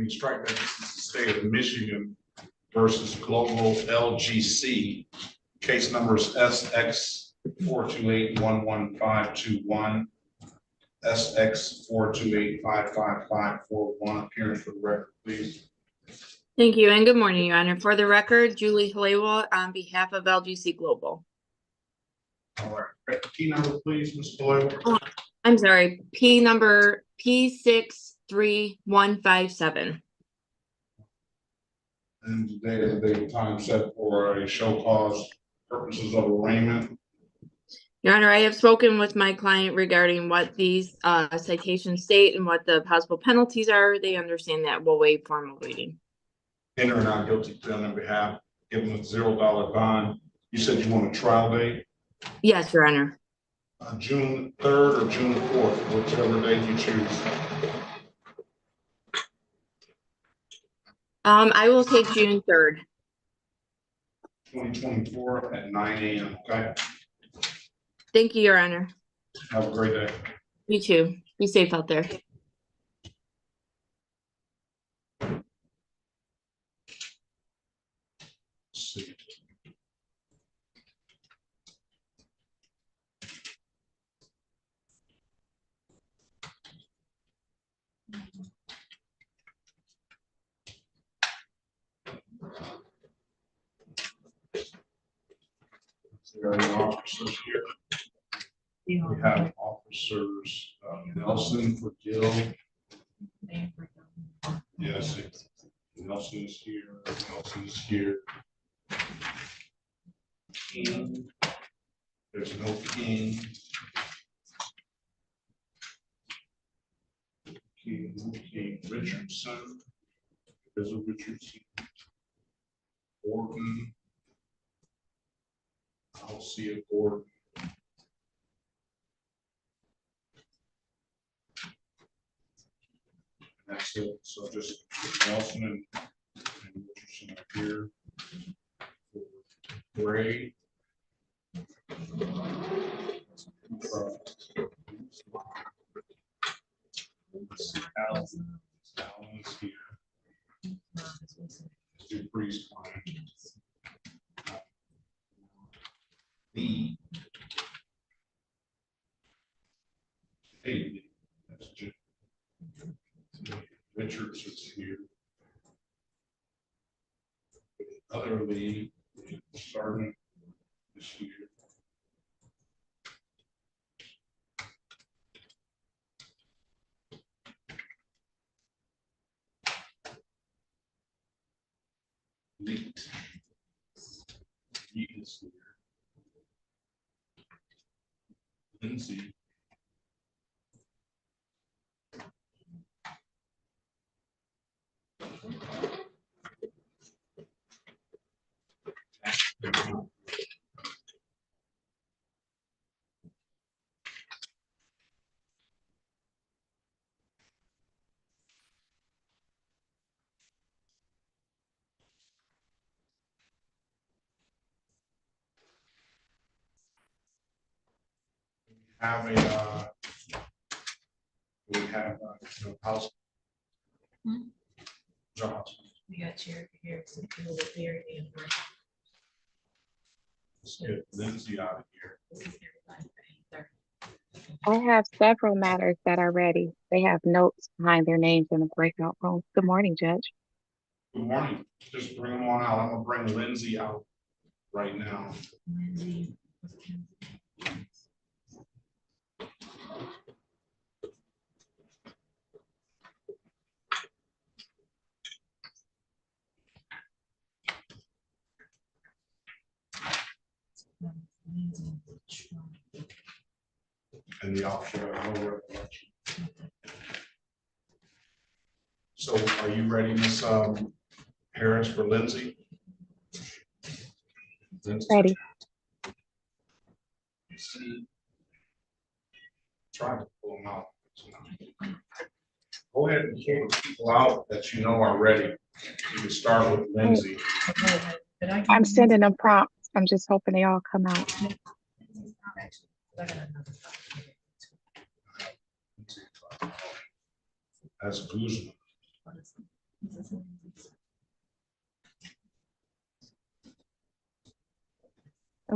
strike that. This is the state of Michigan versus Global LGC. Case numbers SX 428-11521, SX 428-55541. Appearance for the record, please. Thank you, and good morning, Your Honor. For the record, Julie Halewa on behalf of LGC Global. All right. Key number, please, Ms. Halewa. I'm sorry, P number P63157. And the date of the time set for a show cause purposes of arraignment. Your Honor, I have spoken with my client regarding what these citations state and what the possible penalties are. They understand that we'll waive formal reading. Enter a not guilty plea on their behalf, give them a $0 bond. You said you want a trial date? Yes, Your Honor. June 3rd or June 4th, whichever date you choose. I will take June 3rd. 2024 at 9 a.m. Okay. Thank you, Your Honor. Have a great day. You too. Be safe out there. Let's see. There are no officers here. We have officers Nelson for Gill. Yes, Nelson is here. Nelson is here. King. There's no King. King Richardson. There's a Richardson. Gordon. I'll see a Gordon. That's it. So just Nelson and Richardson up here. Gray. Alan is here. Let's do Breeze client. Lee. Hey, that's Jim. Richards is here. Other Lee, Sergeant is here. Leet. Leet is here. Lindsay. We have house. Jobs. We got chair here, so people with their and Let's get Lindsay out of here. I have several matters that are ready. They have notes behind their names in the breakout room. Good morning, Judge. Good morning. Just bring them on out. I'm gonna bring Lindsay out right now. Lindsay. And the officer have no recollection. So are you ready, Miss Harris, for Lindsay? Ready. Try to pull them out. Go ahead and pull the people out that you know are ready. You can start with Lindsay. I'm sending them prompts. I'm just hoping they all come out. That's Guzman.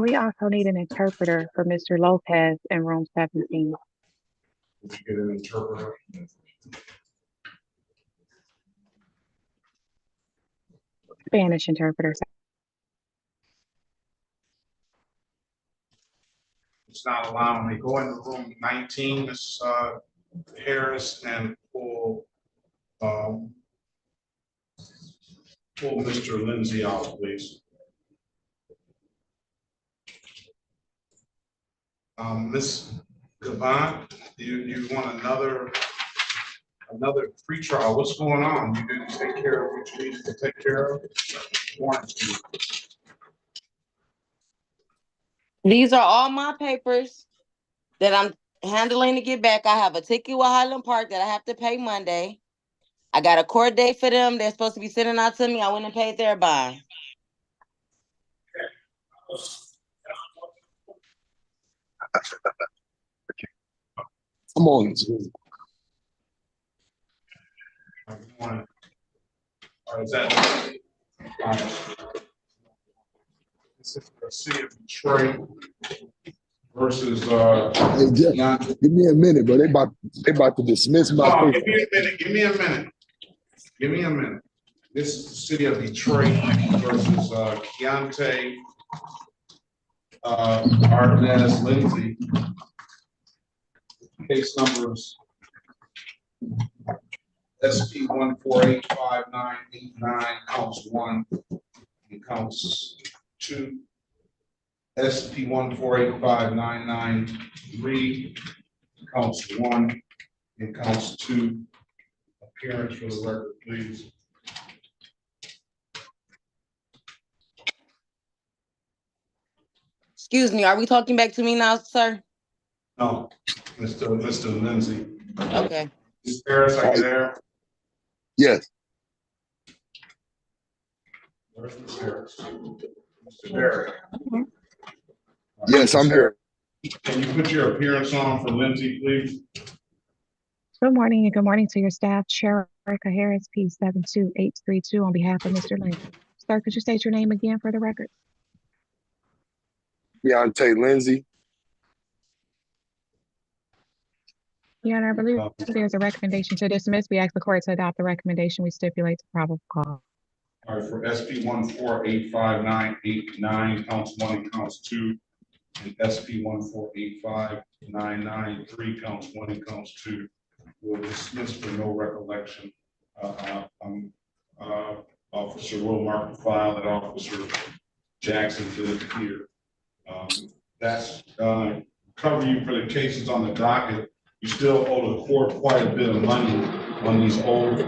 We also need an interpreter for Mr. Lopez in room 17. Did you get an interpreter? Spanish interpreter. It's not allowing me. Go into room 19, Ms. Harris, and pull Mr. Lindsay out, please. Ms. Gavant, you want another pretrial? What's going on? You didn't take care of what you needed to take care of? Warranty. These are all my papers that I'm handling to get back. I have a ticket with Highland Park that I have to pay Monday. I got a court date for them. They're supposed to be sending out to me. I went and paid their bond. I'm on Zoom. Is that? This is the city of Detroit versus Hey, Jeff, give me a minute, bro. They about to dismiss my oh, case. give me a minute. Give me a minute. Give me a minute. This is the city of Detroit versus Keontae Arnaz Lindsay. Case numbers SP 1485989 counts 1 and counts 2. SP 1485993 counts 1 and counts 2. Appearance for the record, please. Excuse me, are we talking back to me now, sir? No, Mr. Lindsay. Okay. Ms. Harris, are you there? Yes. Where's Ms. Harris? Mr. Derrick. Yes, I'm here. Can you put your appearance on for Lindsay, please? Good morning and good morning to your staff. Sherica Harris, P72832 on behalf of Mr. Lynn. Sir, could you state your name again for the record? Keontae Lindsay. Your Honor, I believe there's a recommendation to dismiss. We ask the court to adopt the recommendation. We stipulate the probable cause. All right, for SP 1485989 counts 1 and counts 2, and SP 1485993 counts 1 and counts 2. Will dismiss for no recollection. Officer will mark the file that Officer Jackson did here. That's cover you for the cases on the docket. You still owe the court quite a bit of money on these old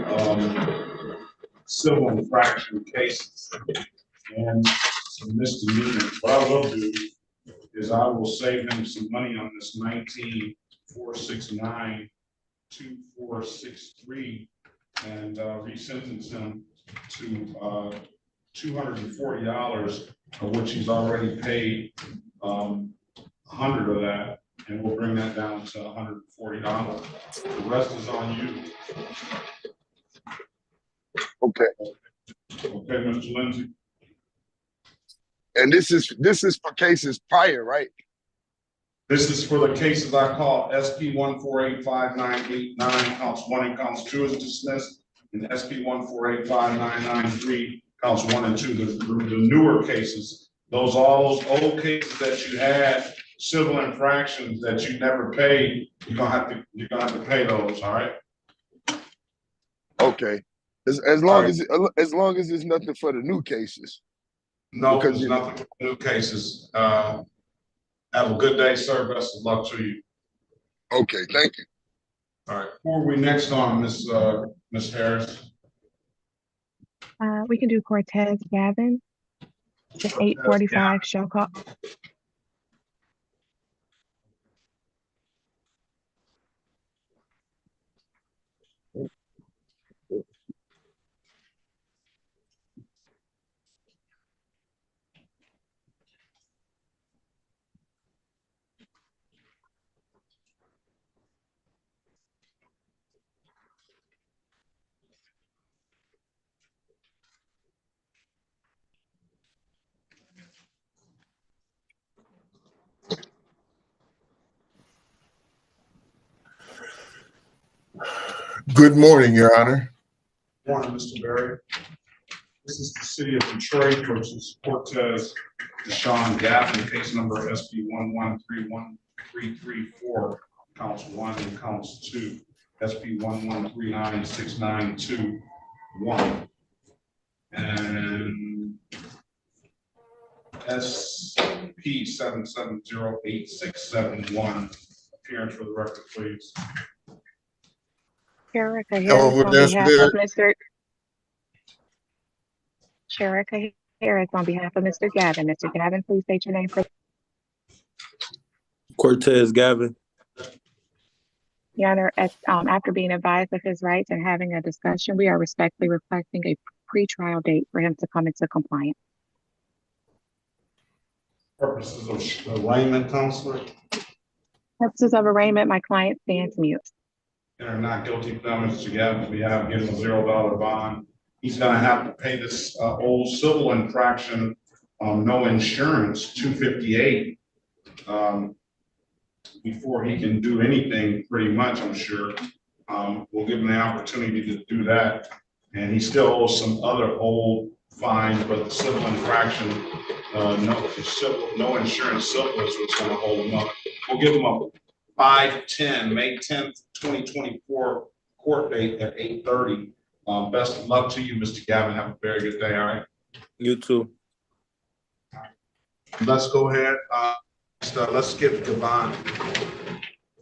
civil infraction cases and some misdemeanors. What I will do is I will save him some money on this 19,469,2463 and resentence him to $240, of which he's already paid 100 of that, and we'll bring that down to $140. The rest is on you. Okay. Okay, Mr. Lindsay. And this is for cases prior, right? This is for the cases I call SP 1485989 counts 1 and counts 2 is dismissed, and SP 1485993 counts 1 and 2. The newer cases, all those old cases that you had, civil infractions that you never paid, you're gonna have to pay those. All right. Okay. As long as there's nothing for the new cases. No, Because there's nothing for new cases. Have a good day, sir. Best of luck to you. Okay, thank you. All right. Who are we next on, Miss Harris? We can do Cortez Gavin. It's 8:45 show call. Good morning, Your Honor. Morning, Mr. Berry. This is the city of Detroit versus Cortez Deshaun Gavin, case number SP 1131334, counts 1 and counts 2. SP 1139692-1. And SP 7708671. Appearance for the record, please. Sherika Harris on behalf of Mr. Sherika Harris on behalf of Mr. Gavin. Mr. Gavin, please state your name for. Cortez Gavin. Your Honor, after being advised of his rights and having a discussion, we are respectfully requesting a pretrial date for him to come into compliance. Purposes of arraignment, counselor. Purposes of arraignment, my client stands mute. They're not guilty felons. Together, we have given a $0 bond. He's going to have to pay this old civil infraction, no insurance, $258, before he can do anything. Pretty much, I'm sure. We'll give him the opportunity to do that, and he still owes some other old fines, but the civil infraction, no insurance civil is what's going to hold him up. We'll give him a 5/10, May 10th, 2024 court date at 8:30. Best of luck to you, Mr. Gavin. Have a very good day. All right. You too. Let's go ahead. Let's skip Devon.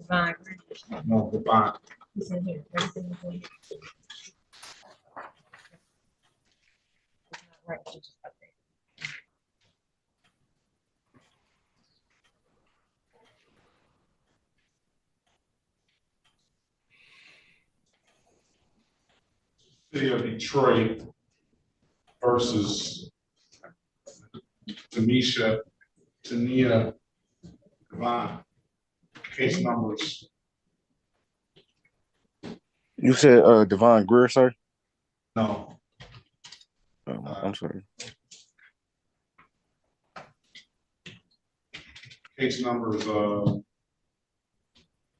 Fine. No, Devon. He's in here. Everything is in here. It's not right, you just update. City of Detroit versus Tania Devon. Case numbers. You said Devon Greer, sir? No. I'm sorry. Case numbers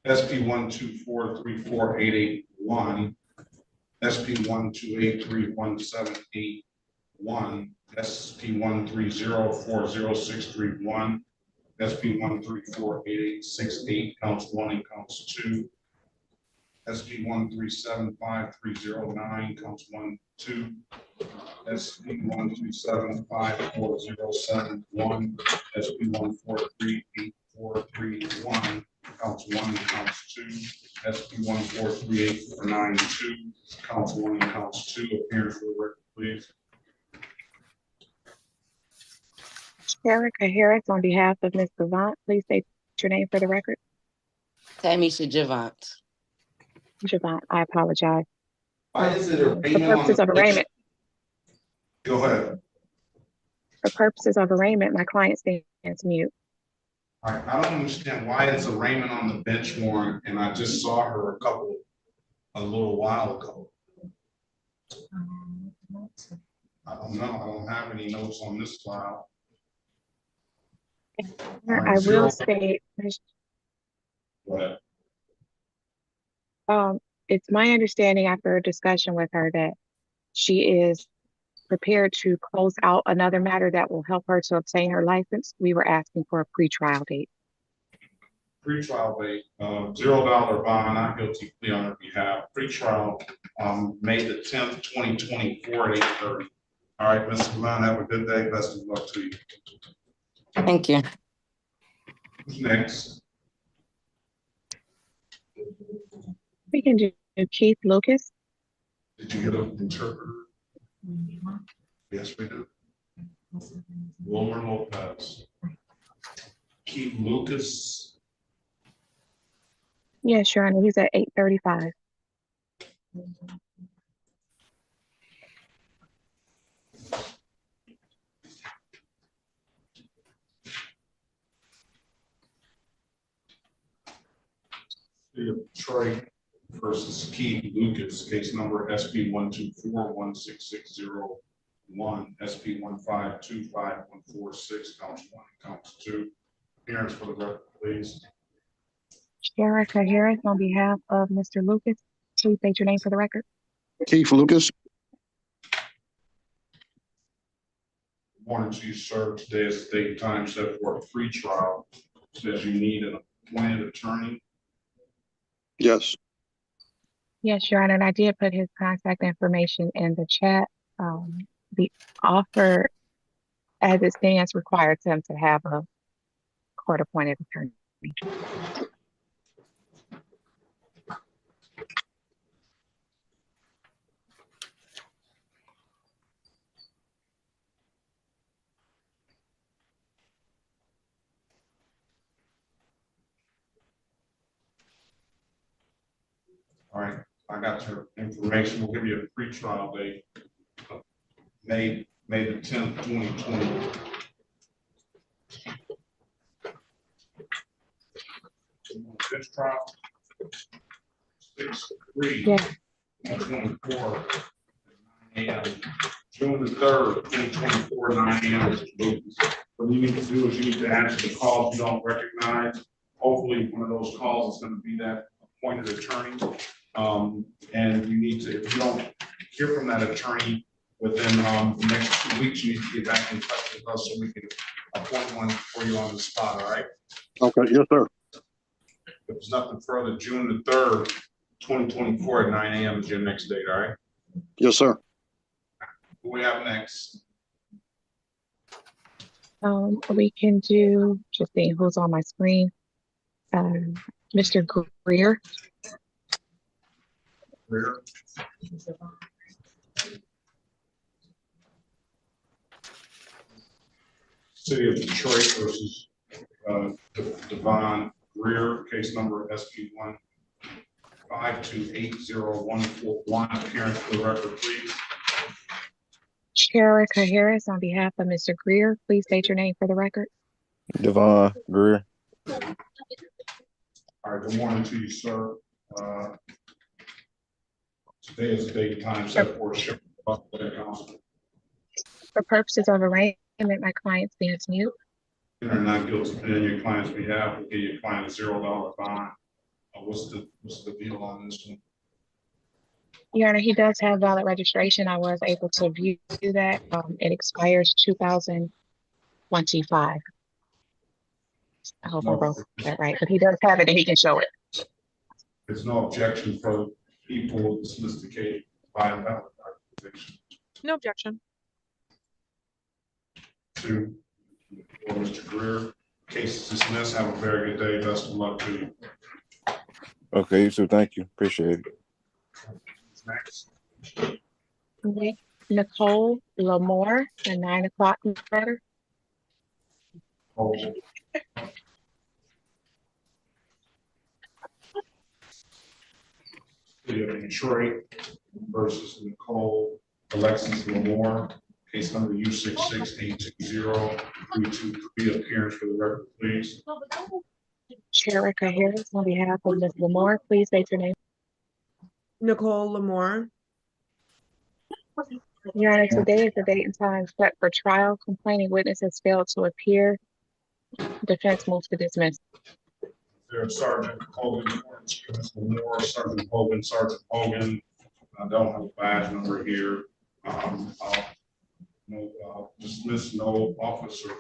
SP 1243481, SP 1283178-1, SP 1304063-1, SP 1348868, counts 1 and counts 2. SP 1375309, counts 1, 2. SP 1375407-1, SP 1438431, counts 1 and counts 2. SP 1438492, counts 1 and counts 2. Appearance for the record, please. Sherika Harris on behalf of Ms. Javant, please state your name for the record. Tamisha Javant. Javant, I apologize. Why is it For purposes of arraignment, Go ahead. for purposes of arraignment, my client stands mute. All right, I don't understand why it's arraignment on the bench warrant, and I just saw her a little while ago. I don't know. I don't have any notes on this file. I will state, Go ahead. it's my understanding after a discussion with her that she is prepared to close out another matter that will help her to obtain her license. We were asking for a pretrial date. Pretrial date, $0 bond, not guilty plea on her behalf. Pretrial, May the 10th, 2024 at 8:30. All right, Mr. Brown, have a good day. Best of luck to you. Thank you. Who's next? We can do Keith Lucas. Did you get an interpreter? Yes, we do. Wilmer Lopez. Keith Lucas. Yes, Your Honor, he's at 8:35. Detroit versus Keith Lucas, case number SP 124-16601, SP 1525146, counts 1 and counts 2. Appearance for the record, please. Sherika Harris on behalf of Mr. Lucas. Please state your name for the record. Keith Lucas. Morning to you, sir. Today is the date and time set for a pretrial. Says you need an appointed attorney. Yes. Yes, Your Honor, and I did put his contact information in the chat. The offer, as it stands, requires him to have a court-appointed attorney. All right, I got your information. We'll give you a pretrial date, May the 10th, 2020. This trial, 6/3/2024, 9 a.m. June the 3rd, 2024, 9 a.m. What you need to do is you need to answer the calls you don't recognize. Hopefully, one of those calls is going to be that appointed attorney. And you need to, if you don't hear from that attorney within the next 2 weeks, you need to get back in touch with us so we can appoint one for you on the spot, all right? Okay. Yes, sir. If there's nothing further, June the 3rd, 2024 at 9 a.m. is your next date, all right? Yes, sir. Who we have next? We can do, just seeing who's on my screen. Mr. Greer. Greer. City of Detroit versus Devon Greer, case number SP 152804141. Appearance for the record, please. Sherika Harris on behalf of Mr. Greer. Please state your name for the record. Devon Greer. All right, good morning to you, sir. Today is the date and time set for a counsel. For purposes of arraignment, my client stands mute. You're not guilty in your client's behalf. We'll give your client a $0 bond. What's the deal on this one? Your Honor, he does have valid registration. I was able to view that. It expires 2025. I hope I wrote that right, but he does have it and he can show it. There's no objection for people dismissed the case by invalid documentation. No objection. To Mr. Greer, case is dismissed. Have a very good day. Best of luck to you. Okay, you too. Thank you. Appreciate it. Next. Okay. Nicole Lamore, the 9 o'clock matter. City of Detroit versus Nicole Alexis Lamore, case number U6682032. Appearance for the record, please. Sherika Harris on behalf of Ms. Lamore. Please state your name. Nicole Lamore. Your Honor, today is the date and time set for trial. Complaining witness has failed to appear. Defense moves to dismiss. There's Sergeant Hogan, Ms. Lamore, Sergeant Hogan, Sergeant Hogan. I don't have a badge number here. I'll dismiss no officer.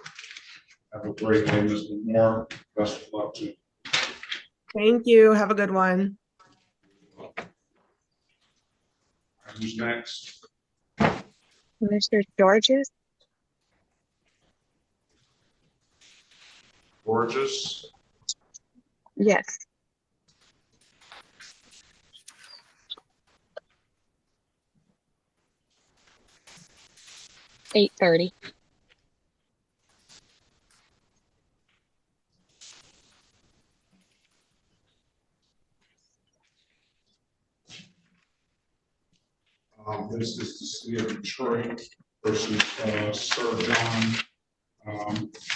Have a great day, Ms. Lamore. Best of luck to you. Thank you. Have a good one. Who's next? Mr. Georges. Gorgeous. Yes. $8:30. This is the City of Detroit versus Sir John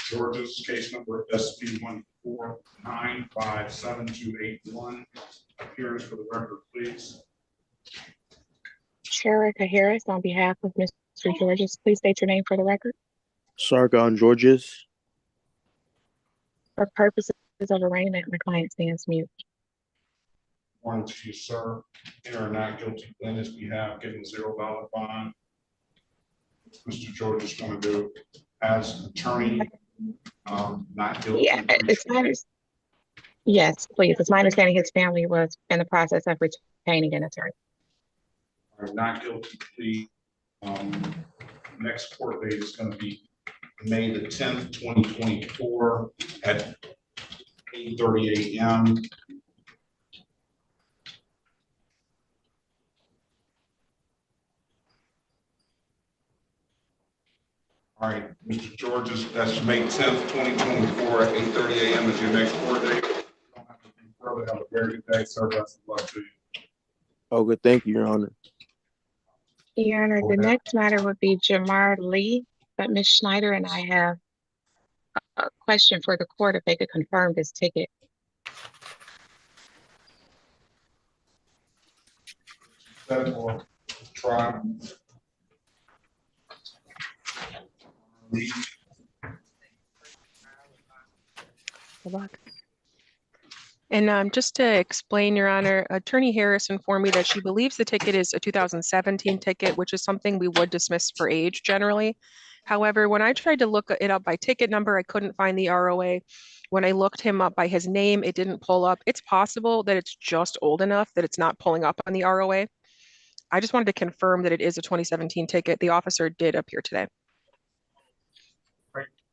George's case number SP 149572281. Appearance for the record, please. Sherika Harris on behalf of Mr. Georges. Please state your name for the record. Sargon Georges. For purposes of arraignment, my client stands mute. Morning to you, sir. Here are not guilty plaintiffs. We have given $0 bond. Mr. Georges want to do as attorney, not guilty. Yeah, yes, please. It's my understanding his family was in the process of retaining an attorney. Are not guilty plea. Next court date is going to be May the 10th, 2024 at 8:30 a.m. All right, Mr. Georges, that's May 10th, 2024 at 8:30 a.m. is your next court date. Don't have to be further. Have a very good day, sir. Best of luck to you. Oh, good. Thank you, Your Honor. Your Honor, the next matter would be Jamar Lee, but Ms. Schneider and I have a question for the court if they could confirm this ticket. That will try. Good luck. And just to explain, Your Honor, Attorney Harris informed me that she believes the ticket is a 2017 ticket, which is something we would dismiss for age generally. However, when I tried to look it up by ticket number, I couldn't find the ROA. When I looked him up by his name, it didn't pull up. It's possible that it's just old enough that it's not pulling up on the ROA. I just wanted to confirm that it is a 2017 ticket. The officer did appear today.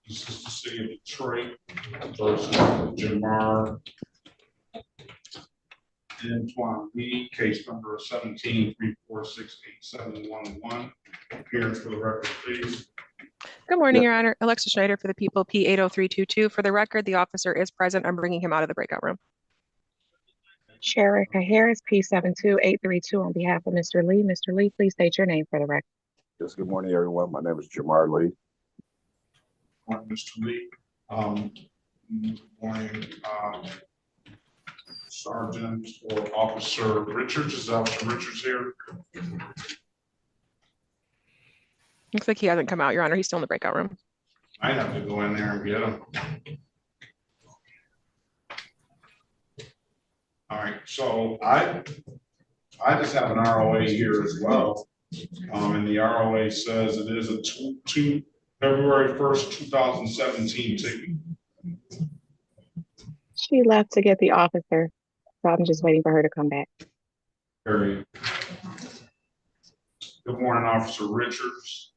This is the city of Detroit versus Jamar Antoine Lee, case number 17-3468711. Appearance for the record, please. Good morning, Your Honor. Alexa Schneider for the people, P80322. For the record, the officer is present. I'm bringing him out of the breakout room. Sherika Harris, P72832 on behalf of Mr. Lee. Mr. Lee, please state your name for the record. Yes, good morning, everyone. My name is Jamar Lee. Good morning, Mr. Lee. Good morning, Sergeant or Officer Richards. Is Officer Richards here? Looks like he hasn't come out, Your Honor. He's still in the breakout room. I have to go in there and get him. All right, so I just have an ROA here as well. And the ROA says it is a February 1st, 2017 ticket. She left to get the officer, so I'm just waiting for her to come back. Very good morning, Officer Richards.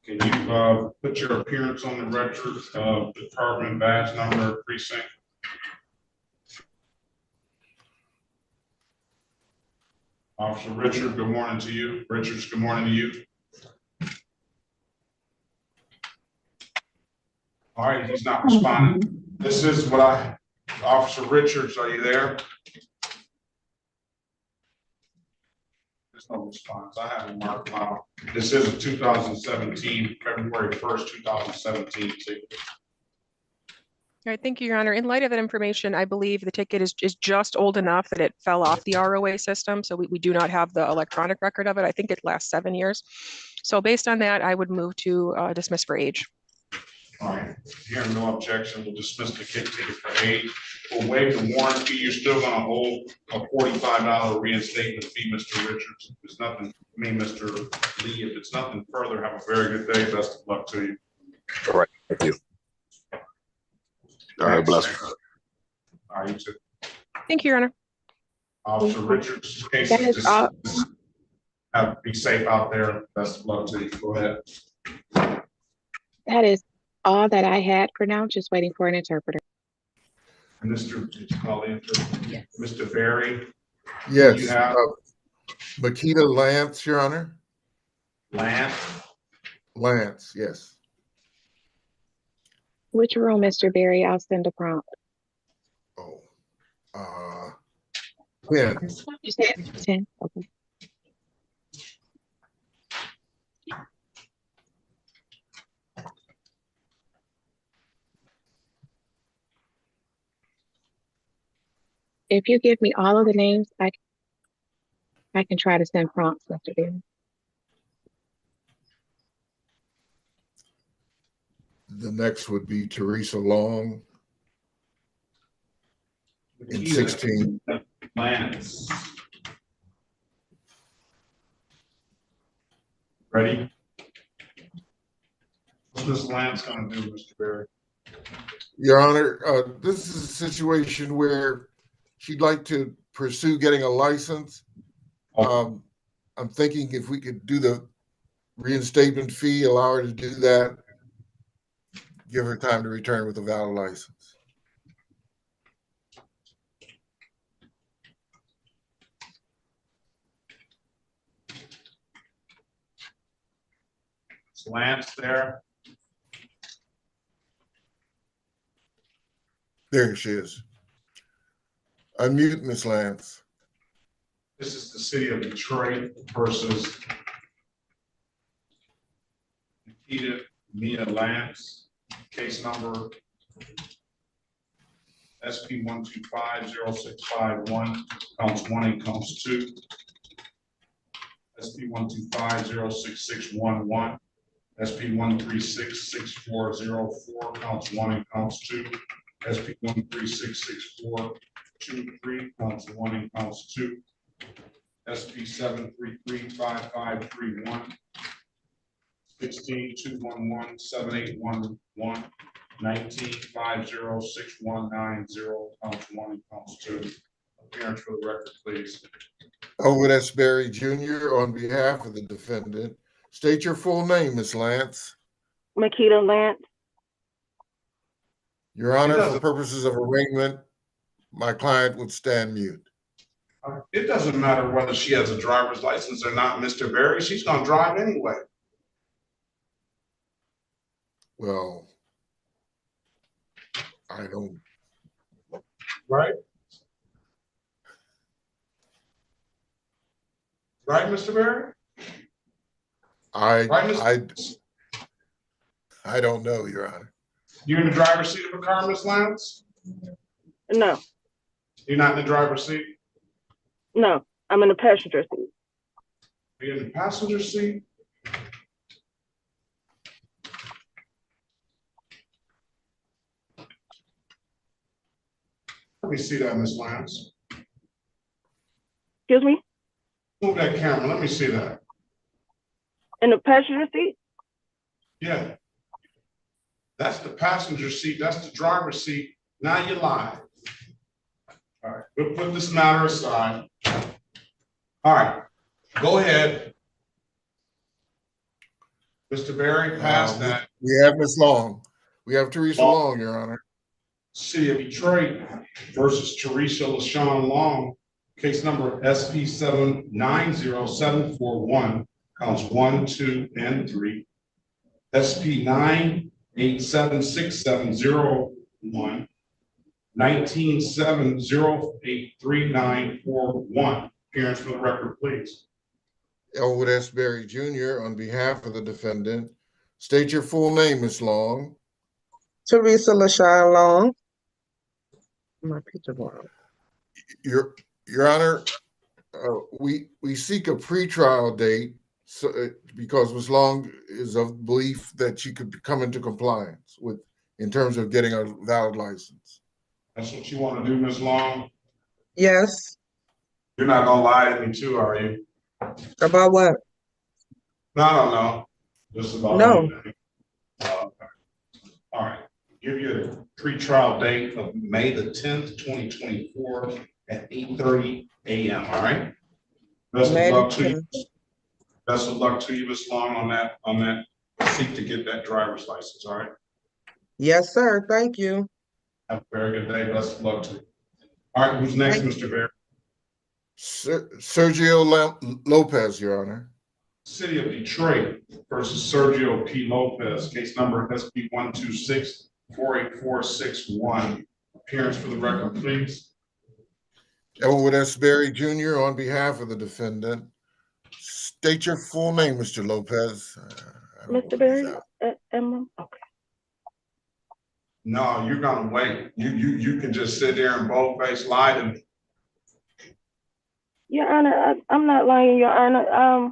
Can you put your appearance on the record, department badge number, precinct? Officer Richard, good morning to you. Richards, good morning to you. All right, he's not responding. This is what Officer Richards, are you there? There's no response. I have him marked out. This is a 2017, February 1st, 2017 ticket. All right, thank you, Your Honor. In light of that information, I believe the ticket is just old enough that it fell off the ROA system. So we do not have the electronic record of it. I think it lasts 7 years. So based on that, I would move to dismiss for age. All right, hearing no objection, we'll dismiss the ticket for age. We'll waive the warranty. You're still gonna hold a $45 reinstatement fee, Mr. Richards. If it's nothing, Mr. Lee, if it's nothing further, have a very good day. Best of luck to you. All right, thank you. All right, bless you. All right, you too. Thank you, Your Honor. Officer Richards, case That is all. Be safe out there. Best of luck to you. Go ahead. That is all that I had for now, just waiting for an interpreter. Mr. Yes. Mr. Berry. Yes, You have Makita Lance, Your Honor. Lance. Lance, yes. Which room, Mr. Berry? I'll send a prompt. Oh, 10. You said 10, okay. If you give me all of the names, I can try to send prompts, Mr. Berry. The next would be Teresa Long in 16. Lance. Ready? What's Ms. Lance gonna do, Mr. Berry? Your Honor, this is a situation where she'd like to pursue getting a license. I'm thinking if we could do the reinstatement fee, allow her to do that, give her time to return with a valid license. Is Lance there? There she is. Unmute, Ms. Lance. This is the city of Detroit versus Nikita Mia Lance, case number SP 1250651, counts 1 and counts 2. SP 1250661, SP 1366404, counts 1 and counts 2. SP 1366423, counts 1 and counts 2. SP 7335531, 1621178111, 19506190, counts 1 and counts 2. Appearance for the record, please. Elwood S. Berry Jr. on behalf of the defendant. State your full name, Ms. Lance. Makita Lance. Your Honor, for purposes of arraignment, my client would stand mute. It doesn't matter whether she has a driver's license or not, Mr. Berry. She's going to drive anyway. Well, I don't. Right? Right, Mr. Berry? I don't know, Your Honor. You in the driver's seat of a car, Ms. Lance? No, You're not in the driver's seat? no, I'm in the passenger seat. Are you in the passenger seat? Let me see that, Ms. Lance. Excuse me? Move that camera. Let me see that. In the passenger seat? Yeah. That's the passenger seat. That's the driver's seat. Now you're live. All right, we'll put this matter aside. All right, go ahead. Mr. Berry, pass that. We have Ms. Long. We have Teresa Long, Your Honor. City of Detroit versus Teresa LaShawn Long, case number SP 790741, counts 1, 2, and 3. SP 9876701, 19708391. Appearance for the record, please. Elwood S. Berry Jr. on behalf of the defendant. State your full name, Ms. Long. Teresa LaShawn Long. My picture wrong. Your Honor, we seek a pretrial date because Ms. Long is of belief that she could come into compliance with in terms of getting a valid license. That's what you want to do, Ms. Long? Yes. You're not gonna lie to me too, are you? About what? No, I don't know. Just about No. anything. Okay. All right. Give you a pretrial date of May the 10th, 2024 at 8:30 a.m. All right. Best of luck to you. Best of luck to you, Ms. Long, on that seek to get that driver's license. All right. Yes, sir. Thank you. Have a very good day. Best of luck to you. All right. Who's next, Mr. Berry? Sergio Lopez, Your Honor. City of Detroit versus Sergio P. Lopez, case number SP 126-48461. Appearance for the record, please. Elwood S. Berry Jr. on behalf of the defendant. State your full name, Mr. Lopez. Mr. Berry? Emma? Okay. No, you're gonna wait. You can just sit there and bold-faced lie to me. Your Honor, I'm not lying, Your Honor.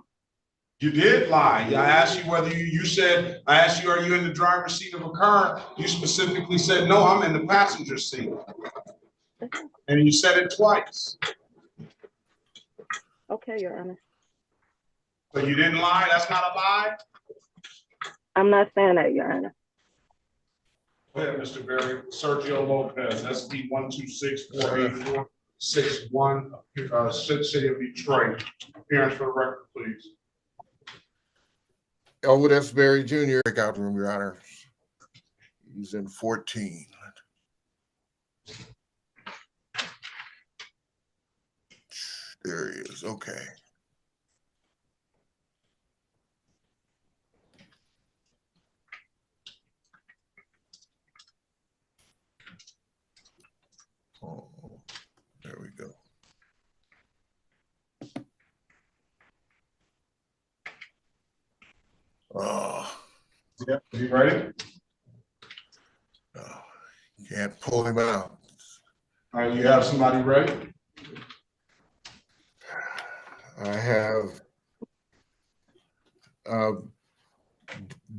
You did lie. I asked you whether you said, I asked you, are you in the driver's seat of a car? You specifically said, no, I'm in the passenger seat. And you said it twice. Okay, Your Honor. So you didn't lie? That's not a lie? I'm not saying that, Your Honor. Go ahead, Mr. Berry. Sergio Lopez, SP 126-484-61, City of Detroit. Appearance for the record, please. Elwood S. Berry Jr. Breakout room, Your Honor. He's in 14. There he is. Okay. Oh, there we go. Yep, you ready? Oh, can't pull him out. All right, you have somebody ready? I have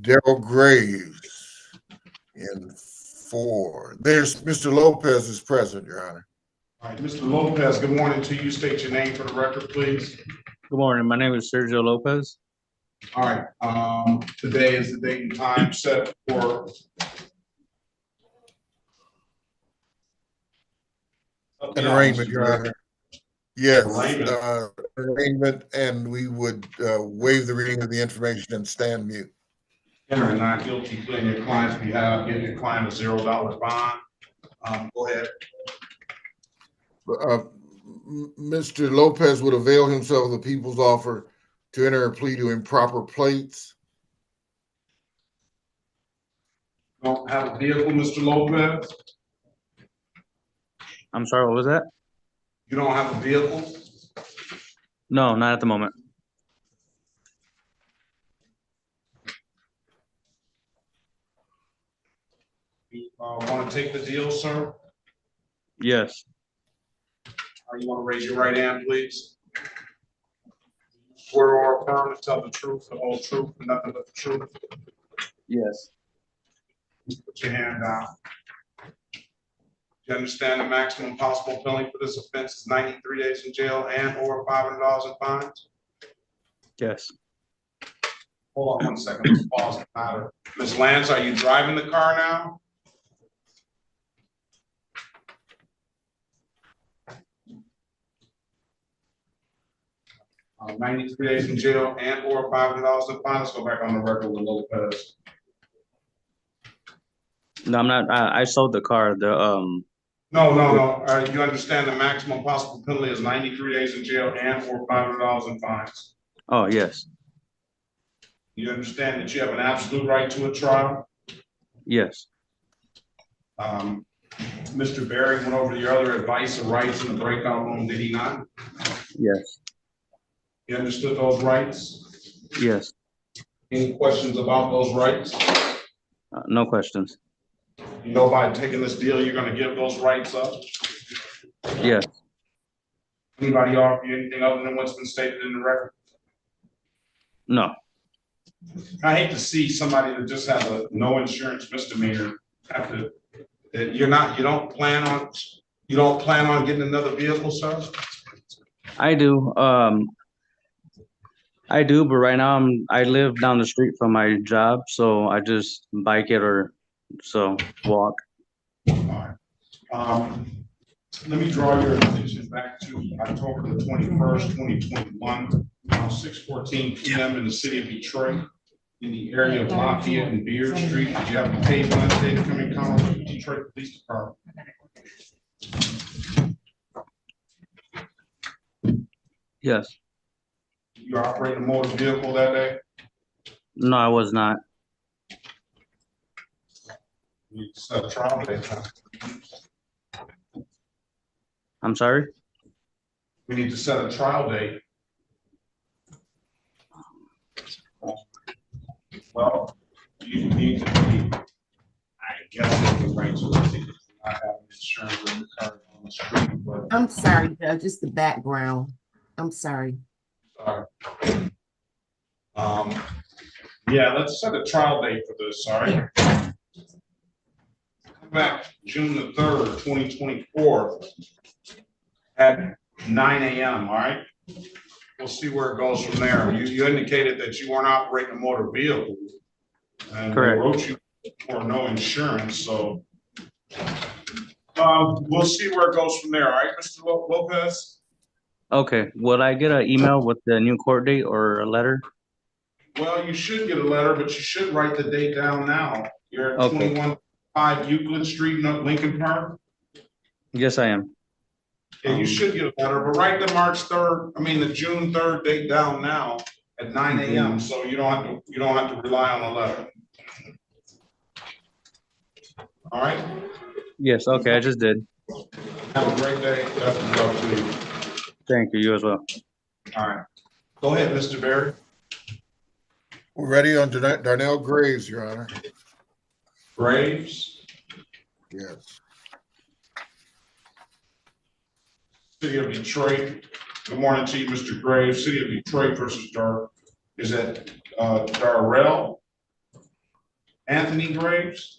Daryl Graves in 4. There's Mr. Lopez is present, Your Honor. All right, Mr. Lopez, good morning to you. State your name for the record, please. Good morning. My name is Sergio Lopez. All right, today is the date and time set for An arraignment, Your Honor. Yes, Arraignment. arraignment, and we would waive the reading of the information and stand mute. Entering not guilty plea in your client's behalf, give your client a $0 bond. Go ahead. Mr. Lopez would avail himself of the people's offer to enter a plea to improper plates. Don't have a vehicle, Mr. Lopez? I'm sorry, what was that? You don't have a vehicle? No, not at the moment. You want to take the deal, sir? Yes. You want to raise your right hand, please? Swear or affirm to tell the truth, the whole truth, and nothing but the truth. Yes. Put your hand down. You understand the maximum possible penalty for this offense is 93 days in jail and/or $500 in fines? Yes. Hold on 1 second. Let's pause the matter. Ms. Lance, are you driving the car now? Uh, 93 days in jail and/or $500 in fines. Let's go back on the record with Lopez. No, I'm not. I sold the car. No. You understand the maximum possible penalty is 93 days in jail and/or $500 in fines. Oh, yes. You understand that you have an absolute right to a trial? Yes. Mr. Berry went over your other advice or rights in the breakout room, did he not? Yes. You understood those rights? Yes. Any questions about those rights? No questions. You know, by taking this deal, you're going to give those rights up? Yes. Anybody offer you anything other than what's been stated in the record? No. I hate to see somebody that just has a no insurance misdemeanor have to. You don't plan on getting another vehicle, sir? I do. I do, but right now I live down the street from my job, so I just bike it or walk. All right. Let me draw your attention back to October the 21st, 2021, around 6:14 p.m. in the city of Detroit, in the area of Lafayette and Beard Street. Did you have a paid Wednesday to come in contact with the Detroit Police Department? Yes. You operated a motor vehicle that day? No, I was not. You set a trial date. I'm sorry? We need to set a trial date. Well, you need to be, I guess, the right to not have insurance in the car on the street. But I'm sorry, Judge, it's the background. I'm sorry. sorry. Yeah, let's set a trial date for this, sorry. Come back June the 3rd, 2024 at 9 a.m., all right? we'll see where it goes from there. You indicated that you weren't operating a motor vehicle. And they Correct. wrote you for no insurance, so. We'll see where it goes from there, all right, Mr. Lopez? Okay, would I get an email with the new court date or a letter? Well, you should get a letter, but you should write the date down now. You're at Okay. 21-5 Euclid Street, Lincoln Park. Yes, I am. Yeah, you should get a letter, but write the June 3rd date down now at 9 a.m. So you don't have to rely on a letter. All right? Yes, okay, I just did. Have a great day. Best of luck to you. Thank you, you as well. All right. Go ahead, Mr. Barry. We're ready on Darnell Graves, Your Honor. Graves? Yes. City of Detroit. Good morning to you, Mr. Graves. City of Detroit versus Darrell Anthony Graves?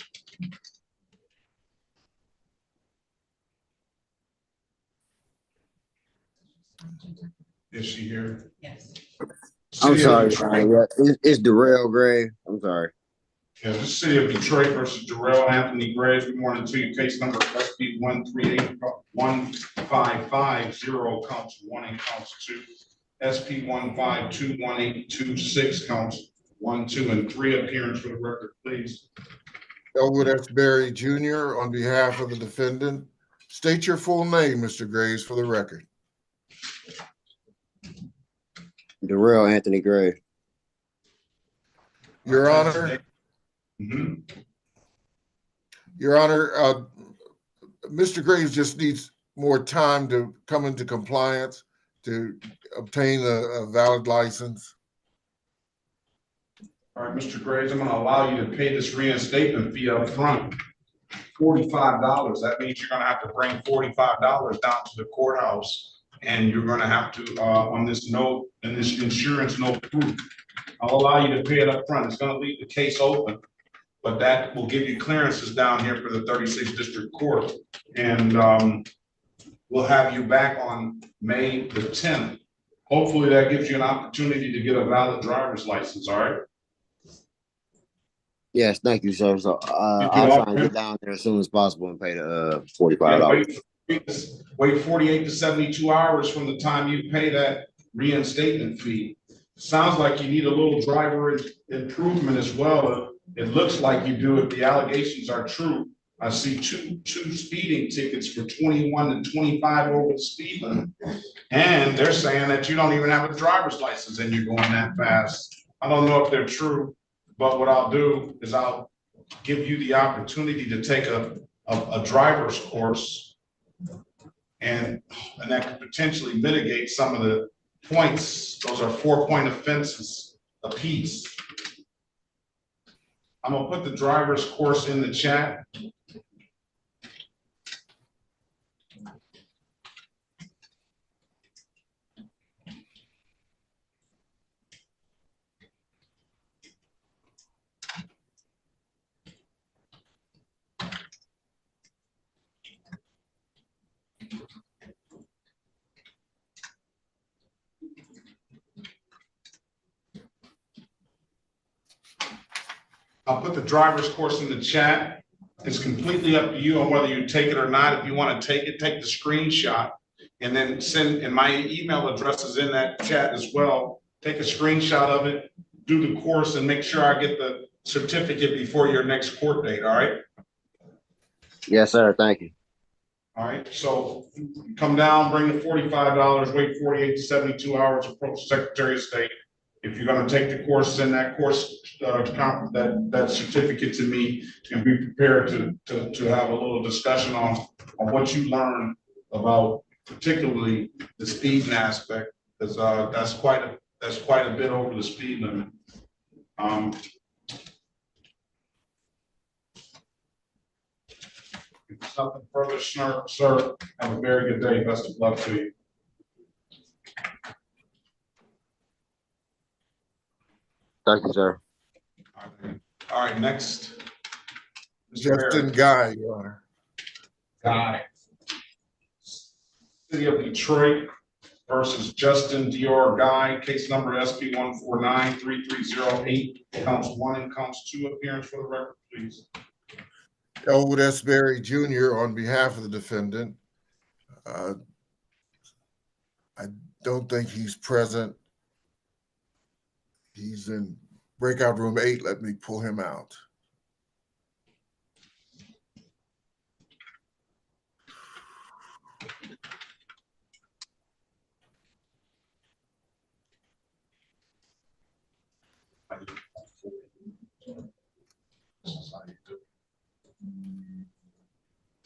Is she here? Yes. I'm City sorry, of Detroit. yeah, it's Darrell Gray. I'm sorry. Yeah, this is City of Detroit versus Darrell Anthony Graves. Good morning to you. Case number SP 138-1550, counts 1 and counts 2. SP 1521826, counts 1, 2, and 3. Appearance for the record, please. Elwood S. Berry Jr. on behalf of the defendant. State your full name, Mr. Graves, for the record. Darrell Anthony Gray. Your Honor. Your Honor, Mr. Graves just needs more time to come into compliance to obtain a valid license. All right, Mr. Graves, I'm going to allow you to pay this reinstatement fee up front. $45. That means you're going to have to bring $45 down to the courthouse. And you're going to have to, on this note, and this insurance note proof, I'll allow you to pay it up front. It's going to leave the case open, but that will give you clearances down here for the 36th District Court. And we'll have you back on May the 10th. Hopefully that gives you an opportunity to get a valid driver's license, all right? Yes, thank you, sir. So I'll try and get down there as soon as possible and pay the $45. Wait 48 to 72 hours from the time you pay that reinstatement fee. Sounds like you need a little driver improvement as well. It looks like you do if the allegations are true. I see two speeding tickets for 21 and 25 over the speed limit. And they're saying that you don't even have a driver's license and you're going that fast. I don't know if they're true, but what I'll do is I'll give you the opportunity to take a driver's course. And that could potentially mitigate some of the points. Those are 4-point offenses apiece. I'm gonna put the driver's course in the chat. I'll put the driver's course in the chat. It's completely up to you on whether you take it or not. If you want to take it, take the screenshot and then send, and my email address is in that chat as well. Take a screenshot of it, do the course, and make sure I get the certificate before your next court date, all right? Yes, sir. Thank you. All right, so come down, bring the $45, wait 48 to 72 hours, approach the Secretary of State. If you're going to take the course, send that course, that certificate to me, and be prepared to have a little discussion on what you learned about, particularly the speeding aspect, because that's quite a bit over the speed limit. If there's nothing further, sir, have a very good day. Best of luck to you. Thank you, sir. All right, next. Justin Guy, Your Honor. Guy. City of Detroit versus Justin Dior Guy, case number SP 1493308, counts 1 and counts 2. Appearance for the record, please. Elwood S. Berry Jr. on behalf of the defendant. I don't think he's present. He's in breakout room 8. Let me pull him out.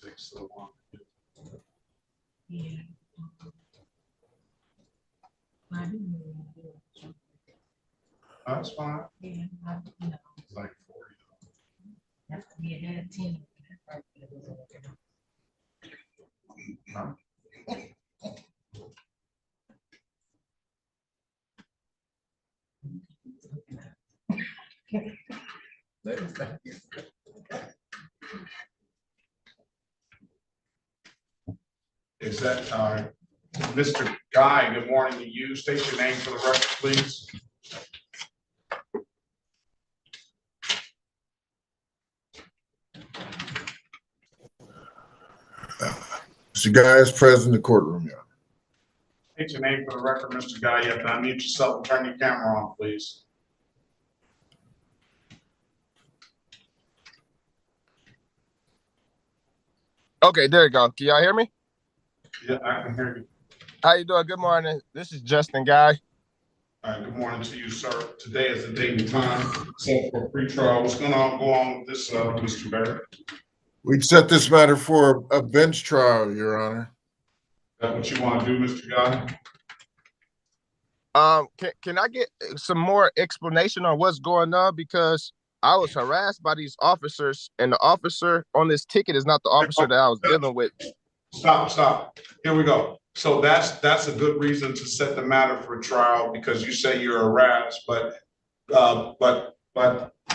Takes so long. Yeah. That's fine. Yeah, It's like 40. we had 10. Is that Mr. Guy? Good morning to you. State your name for the record, please. Mr. Guy is present in the courtroom, yeah. State your name for the record, Mr. Guy. You have to unmute yourself and turn your camera on, please. Okay, there you go. Can y'all hear me? Yeah, I can hear you. How you doing? Good morning. This is Justin Guy. All right, good morning to you, sir. Today is the date and time set for pretrial. What's going on? Go on with this, Mr. Barrett. We'd set this matter for a bench trial, Your Honor. Is that what you want to do, Mr. Guy? Can I get some more explanation on what's going on? Because I was harassed by these officers, and the officer on this ticket is not the officer that I was dealing with. Stop. Here we go. So that's a good reason to set the matter for trial, because you say you're harassed, but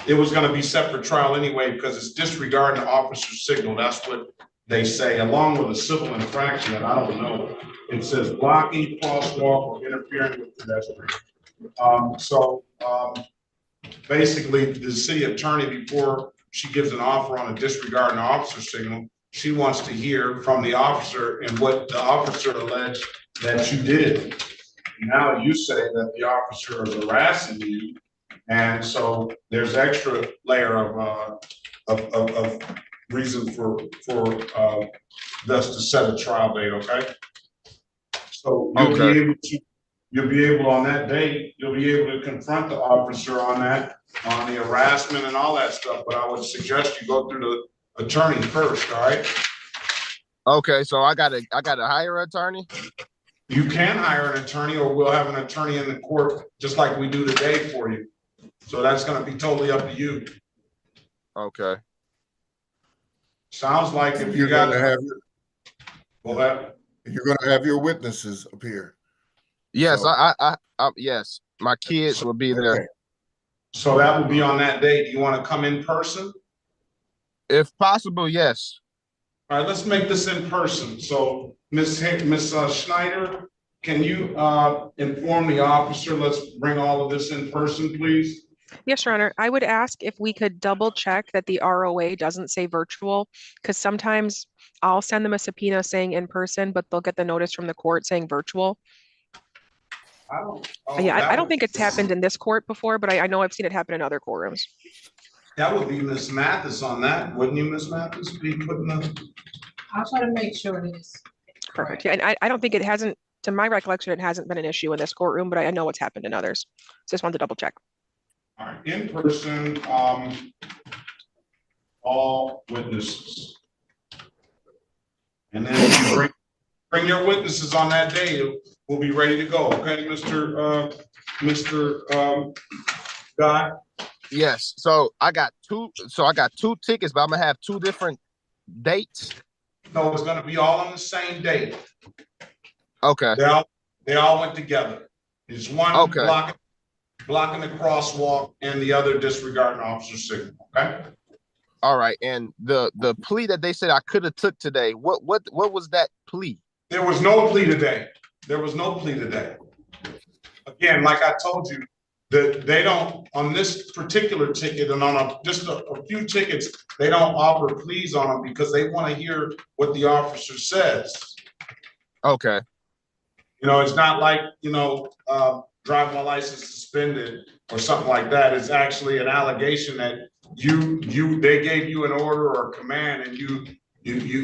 it was going to be set for trial anyway because it's disregarding the officer's signal. That's what they say, along with a civil infraction that I don't know. It says blocking crosswalk or interfering with pedestrian. Basically, the city attorney, before she gives an offer on a disregarding officer signal, she wants to hear from the officer and what the officer alleged that you did. Now you say that the officer is harassing you, and so there's extra layer of reason for us to set a trial date. Okay. So you'll be able on that day, you'll be able to confront the officer on that, on the harassment and all that stuff. But I would suggest you go through the attorney first. All right. Okay, so I gotta hire an attorney. You can hire an attorney, or we'll have an attorney in the court just like we do today for you. So that's going to be totally up to you. Okay. Sounds like if you're got going to have you're going to have your witnesses appear. Yes, so, yes, my kids will be there. Okay. So that will be on that day. Do you want to come in person? If possible, yes. All right, let's make this in person. So Ms. Schneider, can you inform the officer? Let's bring all of this in person, please. Yes, Your Honor. I would ask if we could double check that the ROA doesn't say virtual, because sometimes I'll send them a subpoena saying in person, but they'll get the notice from the court saying virtual. I don't think it's happened in this court before, but I know I've seen it happen in other courtrooms. That would be Ms. Mathis on that, wouldn't you, Ms. Mathis? Be putting the. I'll try to make sure it is. Perfect. Yeah, and I don't think it hasn't, to my recollection, it hasn't been an issue in this courtroom, but I know what's happened in others. So just wanted to double check. All right, in person, all witnesses. And then you bring your witnesses on that day. We'll be ready to go. Okay, Mr. Guy? Yes. So I got two tickets, but I'm gonna have two different dates. No, it's gonna be all on the same date. Okay. They all went together. It's one blocking the crosswalk and the other disregarding officer signal. Okay. All right. And the plea that they said I could have took today, what was that plea? There was no plea today. There was no plea today. Again, like I told you, that they don't, on this particular ticket and on just a few tickets, they don't offer pleas on them because they want to hear what the officer says. Okay. You know, it's not like, you know, driving my license suspended or something like that. It's actually an allegation that they gave you an order or a command and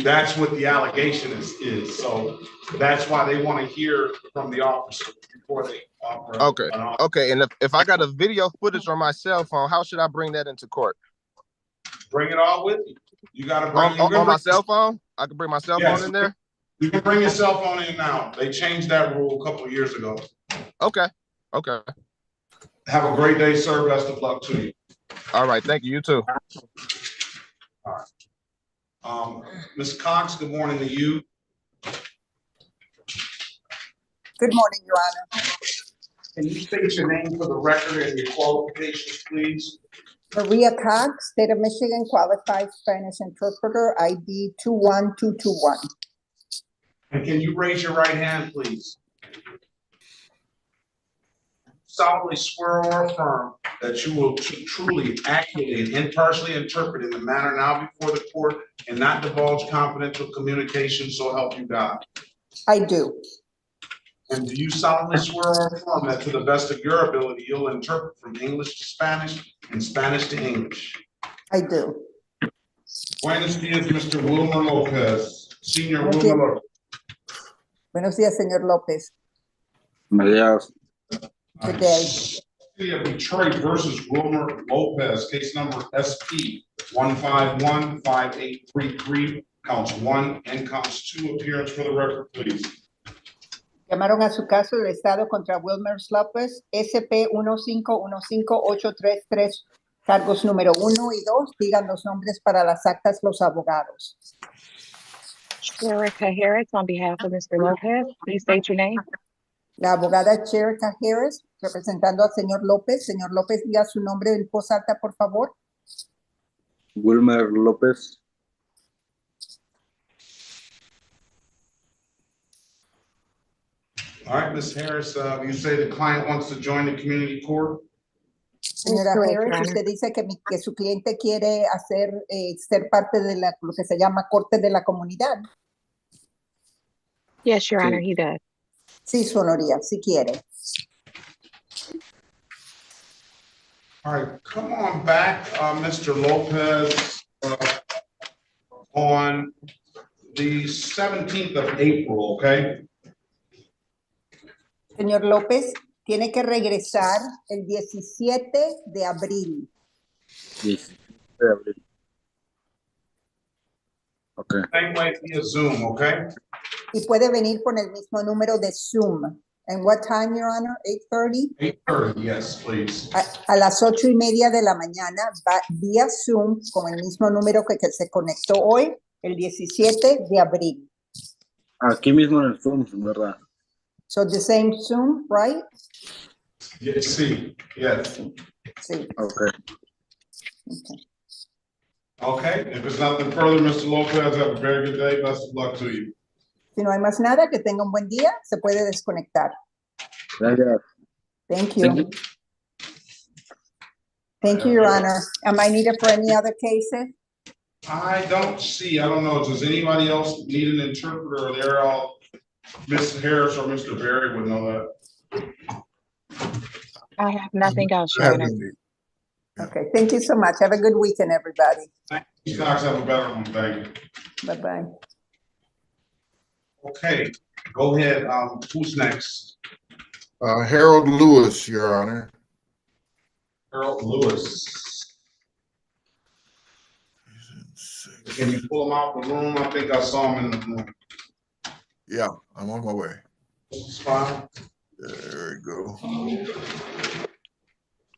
that's what the allegation is. So that's why they want to hear from the officer before they offer. Okay. Okay. And if I got a video footage on my cell phone, how should I bring that into court? Bring it all with you. You got to bring on my cell phone. I can bring my cell phone in there. You can bring your cell phone in now. They changed that rule a couple of years ago. Okay. Okay. Have a great day, sir. Best of luck to you. All right. Thank you. You too. All right. Ms. Cox, good morning to you. Good morning, Your Honor. Can you state your name for the record and your qualifications, please? Maria Cox, State of Michigan, qualified Spanish interpreter, ID 21221. And can you raise your right hand, please? Solemnly swear or affirm that you will truly, accurately, and impartially interpret in the manner now before the court and not divulge confidential communication, so help you God. I do. And do you solemnly swear or affirm that to the best of your ability, you'll interpret from English to Spanish and Spanish to English? I do. Buenos dias, Mr. Wilmer Lopez. Senior Wilmer Lopez. Buenos días, señor Lopez. Good day. City of Detroit versus Wilmer Lopez, case number SP 1515833, counts 1 and counts 2. Appearance for the record, please. Llamaron a su caso del Estado contra Wilmer Lopez, SP 1515833, cargos número 1 y 2. Digan los nombres para las actas los abogados. Erica Harris, on behalf of Mr. Lopez, please state your name. La abogada Erica Harris, representando al señor López. Señor López, diga su nombre en voz alta, por favor. Wilmer Lopez. All right, Ms. Harris, you say the client wants to join the community court? Señora Harris, usted dice que su cliente quiere ser parte de lo que se llama corte de la comunidad. Yes, Your Honor, he does. Sí, su honoría, sí quiere. All right, come on back, Mr. Lopez, on the 17th of April, okay? Señor López, tiene que regresar el 17 de abril. 17 de abril. Okay. Same way via Zoom, okay? Y puede venir con el mismo número de Zoom. And what time, Your Honor? 8:30? 8:30, yes, please. A las 8:30 de la mañana, va vía Zoom con el mismo número que se conectó hoy, el 17 de abril. Aquí mismo en el Zoom, ¿verdad? So the same Zoom, right? Yes, sí, yes. Sí. Okay. Okay, if there's nothing further, Mr. Lopez, have a very good day. Best of luck to you. Si no hay más nada, que tenga un buen día, se puede desconectar. Gracias. Thank you. Thank you, Your Honor. Am I needed for any other cases? I don't know, does anybody else need an interpreter? Or they're all, Ms. Harris or Mr. Berry would know that. I have nothing else, Your Honor. Okay, thank you so much. Have a good weekend, everybody. Thank you, Cox. Have a better one. Thank you. Bye-bye. Okay, go ahead. Who's next? Harold Lewis, Your Honor. Harold Lewis. Can you pull him out the room? I think I saw him in the room. Yeah, I'm on my way. It's fine. There we go.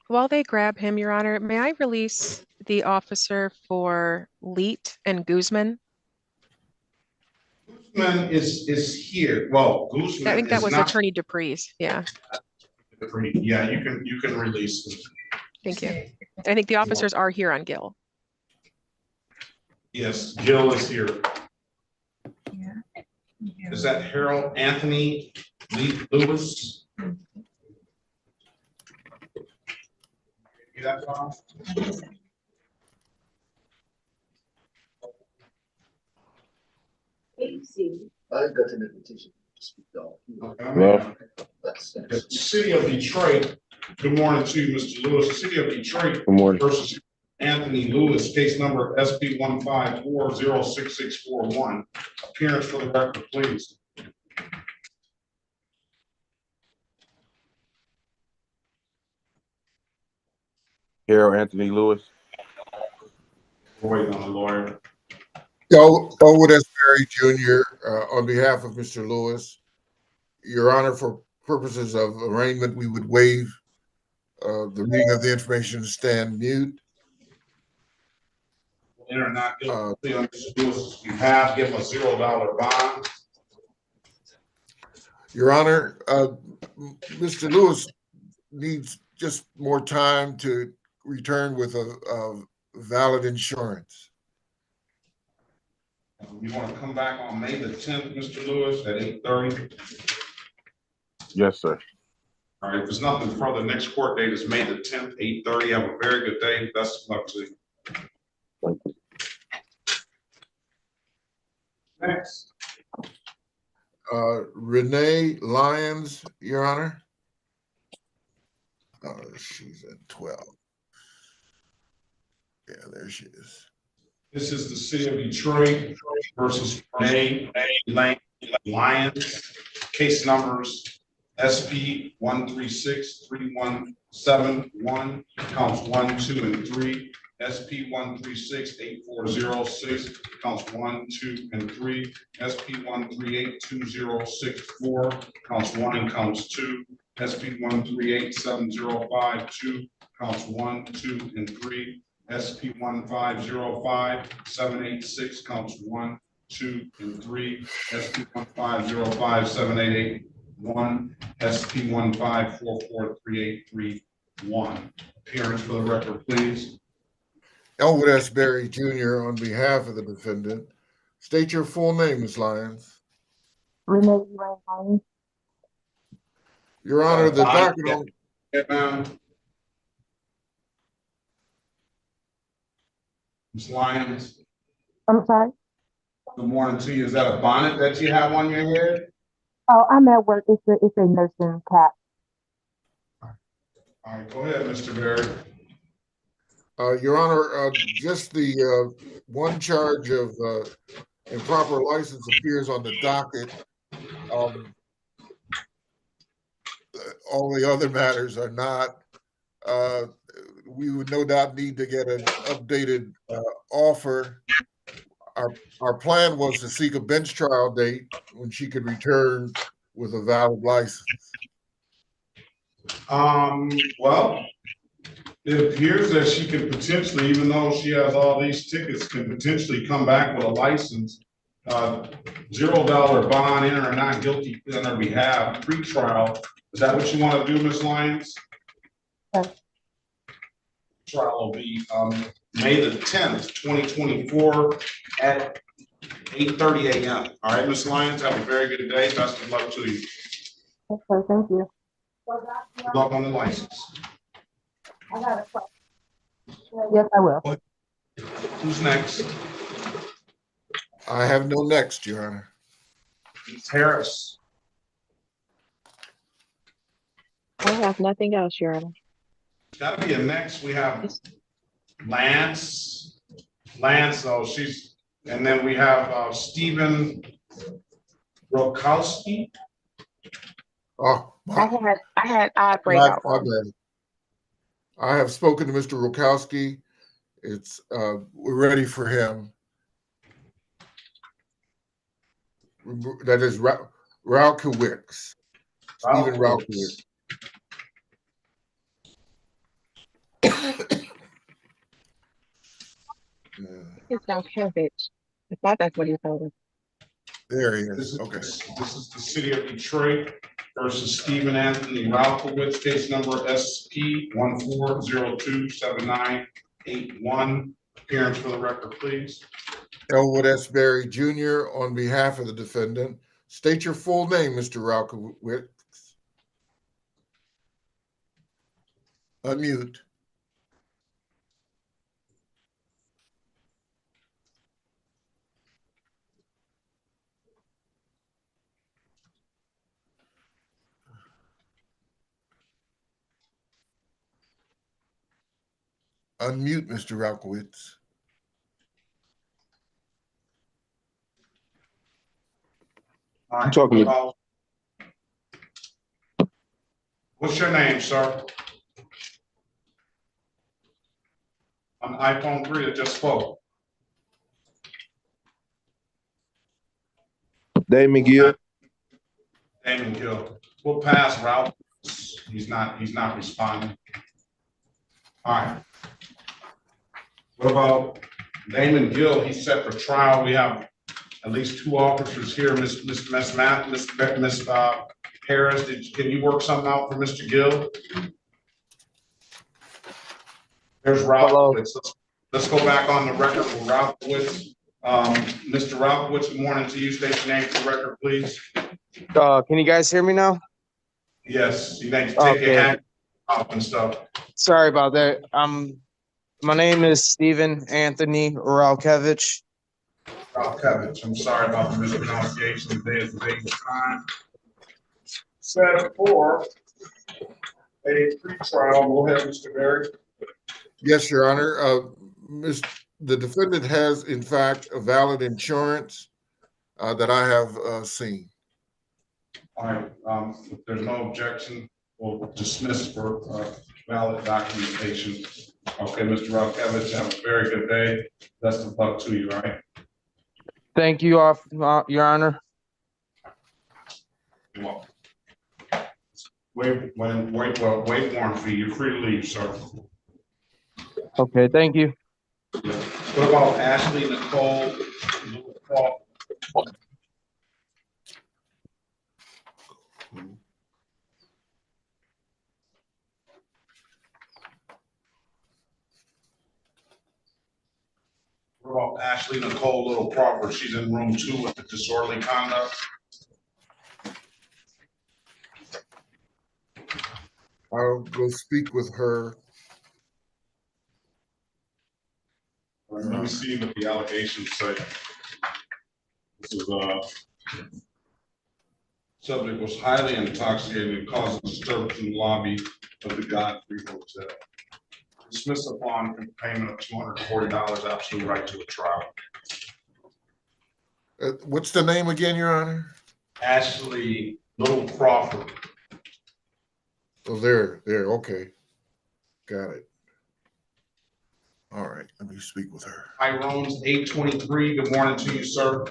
While they grab him, Your Honor, may I release the officer for Leet and Guzman? Guzman is here. Well, Guzman. I think that was not Attorney Dupree's. Yeah. Yeah, you can release him. Thank you. I think the officers are here on Gill. Yes, Gil is here. Is that Harold Anthony Lee Lewis. You that, Tom? I got an invitation to speak though. Okay. The City of Detroit. Good morning to you, Mr. Lewis. The City of Detroit Good morning. versus Anthony Lewis, case number SP 154066641. Appearance for the record, please. Harold Anthony Lewis. Waiting on the lawyer. Elwood S. Berry Jr., on behalf of Mr. Lewis, Your Honor, for purposes of arraignment, we would waive the reading of the information and stand mute. Enter not guilty on Mr. Lewis. You have given a $0 bond. Your Honor, Mr. Lewis needs just more time to return with a valid insurance. You want to come back on May the 10th, Mr. Lewis, at 8:30? Yes, sir. All right, if there's nothing further, next court date is May the 10th, 8:30. Have a very good day. Best of luck to you. Next. Renee Lyons, Your Honor. Oh, she's at 12. Yeah, there she is. This is the City of Detroit versus Renee Lyons. Case numbers SP 1363171, counts 1, 2, and 3. SP 1368406, counts 1, 2, and 3. SP 1382064, counts 1 and counts 2. SP 1387052, counts 1, 2, and 3. SP 1505786, counts 1, 2, and 3. SP 1505781, SP 1544381. Appearance for the record, please. Elwood S. Berry Jr. on behalf of the defendant. State your full name, Ms. Lyons. Renee Lyons. Your Honor, the docket on Ms. Lyons, I'm sorry. good morning to you. Is that a bonnet that you have on your head? Oh, I'm at work. It's a nursing cap. All right, go ahead, Mr. Berry. Your Honor, just the one charge of improper license appears on the docket. All the other matters are not. We would no doubt need to get an updated offer. Our plan was to seek a bench trial date when she could return with a valid license. Well, it appears that she could potentially, even though she has all these tickets, can potentially come back with a license. $0 bond, enter or not guilty on her behalf, pretrial. Is that what you want to do, Ms. Lyons? Okay. Trial will be May the 10th, 2024 at 8:30 a.m. All right, Ms. Lyons, have a very good day. Best of luck to you. Okay, thank you. Good luck on the license. I got a question. Yes, I will. Who's next? I have no next, Your Honor. Ms. Harris. I have nothing else, Your Honor. Got to be a next. We have Lance. Oh, she's, and then we have Stephen Rokowski. Oh, I had break out. I have spoken to Mr. Rokowski. It's we're ready for him. That is Ralkowicz. Stephen Ralkowicz. It's Ralkowicz. I thought that's what he told us. There he is. Okay. This is the City of Detroit versus Stephen Anthony Ralkowicz, case number SP 1402791. Appearance for the record, please. Elwood S. Berry Jr. on behalf of the defendant. State your full name, Mr. Ralkowitz. Unmute. Unmute, Mr. Ralkowitz. All right, talking to- well, what's your name, sir? On iPhone 3 that just spoke. Damon Gill. Damon Gill. We'll pass, Ralph. He's not responding. All right. What about Damon Gill? He's set for trial. We have at least 2 officers here. Miss Harris, can you work something out for Mr. Gill? There's Ralph. Let's go back on the record with Ralph Woods. Mr. Ralph Woods, good morning to you. State your name for the record, please. Can you guys hear me now? Yes, you need to take your hat off and stuff. Sorry about that. My name is Stephen Anthony Ralkevich. Ralkevich, I'm sorry about the mispronunciation. Today is the date and time set for a pretrial. Go ahead, Mr. Berry. Yes, Your Honor. The defendant has, in fact, a valid insurance that I have seen. All right, if there's no objection, we'll dismiss for valid documentation. Okay, Mr. Ralkevich, have a very good day. Best of luck to you, all right? Thank you, Your Honor. You're welcome. Wait warrant fee, you're free to leave, sir. Okay, thank you. What about Ashley Nicole? What about Ashley Nicole Little Crawford? She's in room 2 with the disorderly conduct. I'll go speak with her. Let me see what the allegations say. This is subject was highly intoxicated and caused a disturbance in the lobby of the Godfrey Hotel. Dismissed upon payment of $240, absolute right to a trial. What's the name again, Your Honor? Ashley Little Crawford. Oh, there, okay. Got it. All right, let me speak with her. Tyrone's 823. Good morning to you, sir.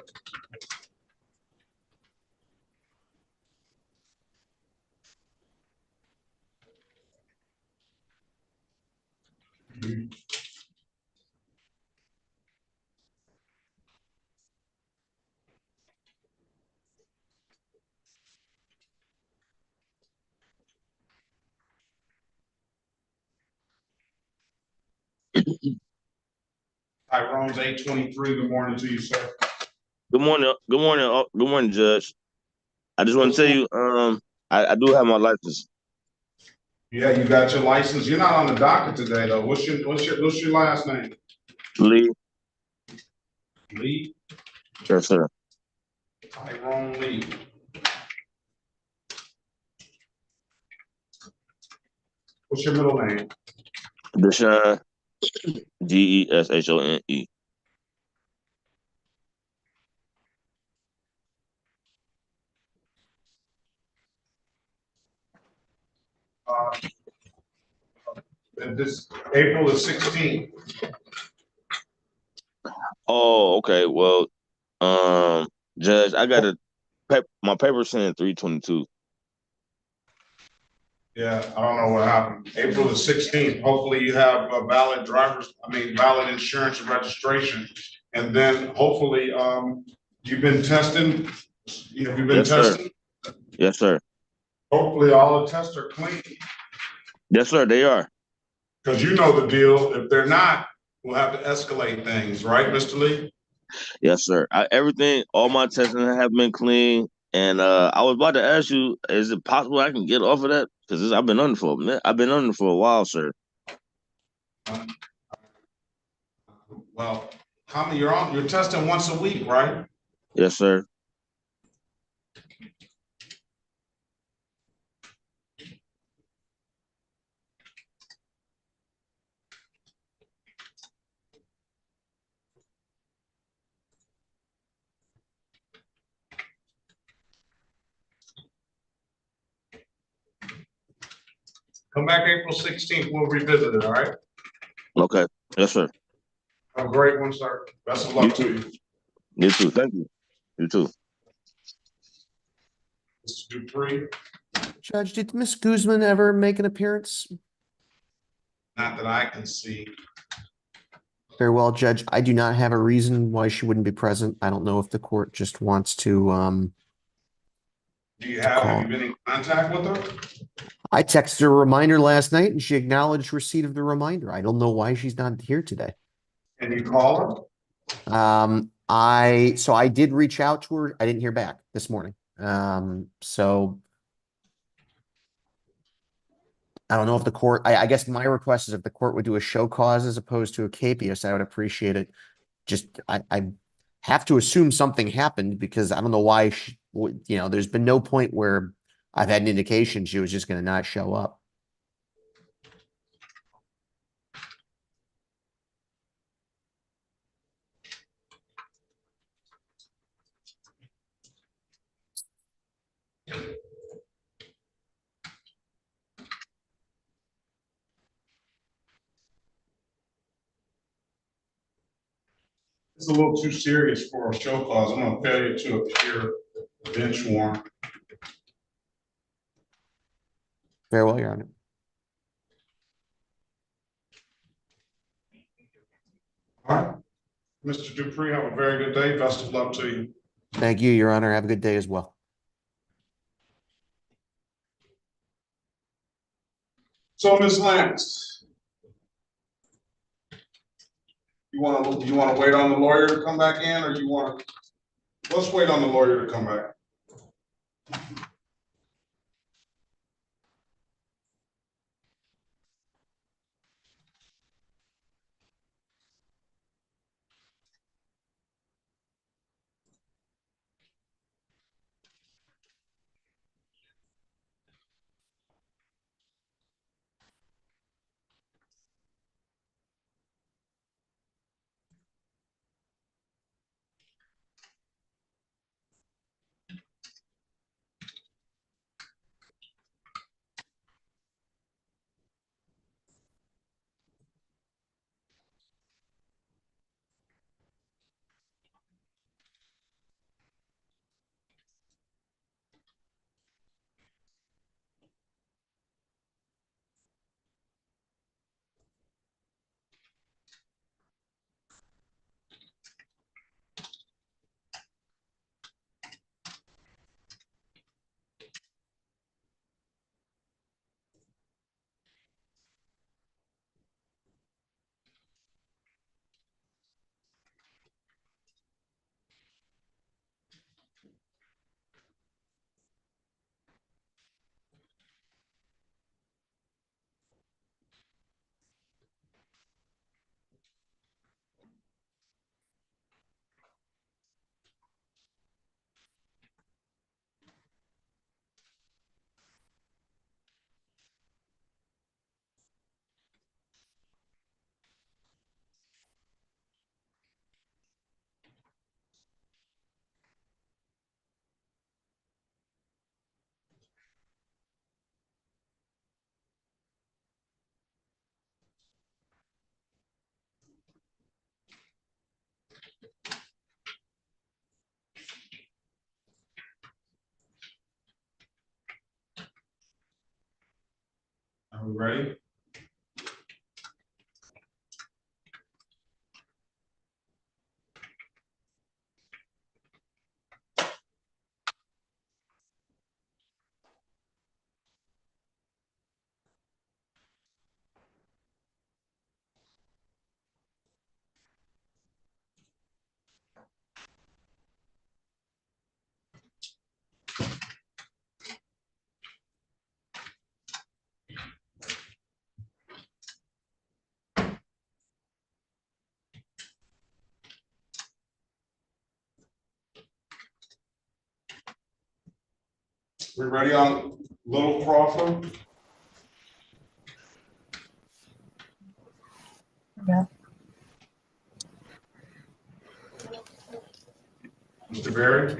Tyrone's 823. Good morning to you, sir. Good morning. Good morning. Good morning, Judge. I just want to tell you, I do have my license. Yeah, you got your license. You're not on the docket today, though. What's your last name? Lee. Lee. Yes, sir. Tyrone Lee. What's your middle name? Deshaun. Deshone. This April the 16th. Oh, okay. Well, Judge, I got my paper saying 322. Yeah, I don't know what happened. April the 16th. Hopefully you have a valid valid insurance and registration. And then hopefully you've been testing. Have you been testing? Sir. Yes, sir. Hopefully all the tests are clean. Yes, sir, they are. Because you know the deal. If they're not, we'll have to escalate things, right, Mr. Lee? Yes, sir. All my testing have been clean, And I was about to ask you, is it possible I can get off of that? Because I've been under for a minute. I've been under for a while, sir. Well, you're testing once a week, right? Yes, sir. Come back April 16th, we'll revisit it, all right? Okay. Yes, sir. Have a great one, sir. Best of luck to you. You too. Thank you. You too. Mr. Dupree, Judge, did Miss Guzman ever make an appearance? not that I can see. Very well, Judge. I do not have a reason why she wouldn't be present. I don't know if the court just wants to Have you been in contact with her? I texted her a reminder last night and she acknowledged receipt of the reminder. I don't know why she's not here today. Can you call her? I did reach out to her. I didn't hear back this morning. So I don't know if the court, I guess my request is if the court would do a show cause as opposed to a capias, I would appreciate it. Just, I have to assume something happened because I don't know why she, there's been no point where I've had an indication she was just going to not show up. It's a little too serious for a show cause. I'm gonna failure to appear bench warrant. Very well, Your Honor. All right. Mr. Dupree, have a very good day. Best of luck to you. Thank you, Your Honor. Have a good day as well. So, Ms. Lance, you want to wait on the lawyer to come back in, or let's wait on the lawyer to come back. Are we ready? We ready on Little Crawford? Yeah. Mr. Berry?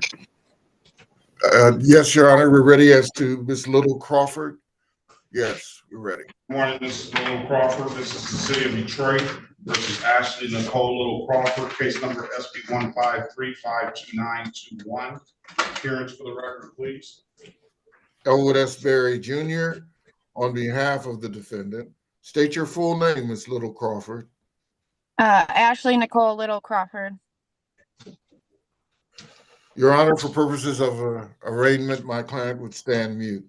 Yes, Your Honor, we're ready as to Ms. Little Crawford. Yes, we're ready. Good morning, Mrs. Little Crawford. This is the city of Detroit versus Ashley Nicole Little Crawford, case number SB 153-52921. Appearance for the record, please. Elwood S. Berry Jr. on behalf of the defendant. State your full name, Ms. Little Crawford. Ashley Nicole Little Crawford. Your Honor, for purposes of arraignment, my client would stand mute.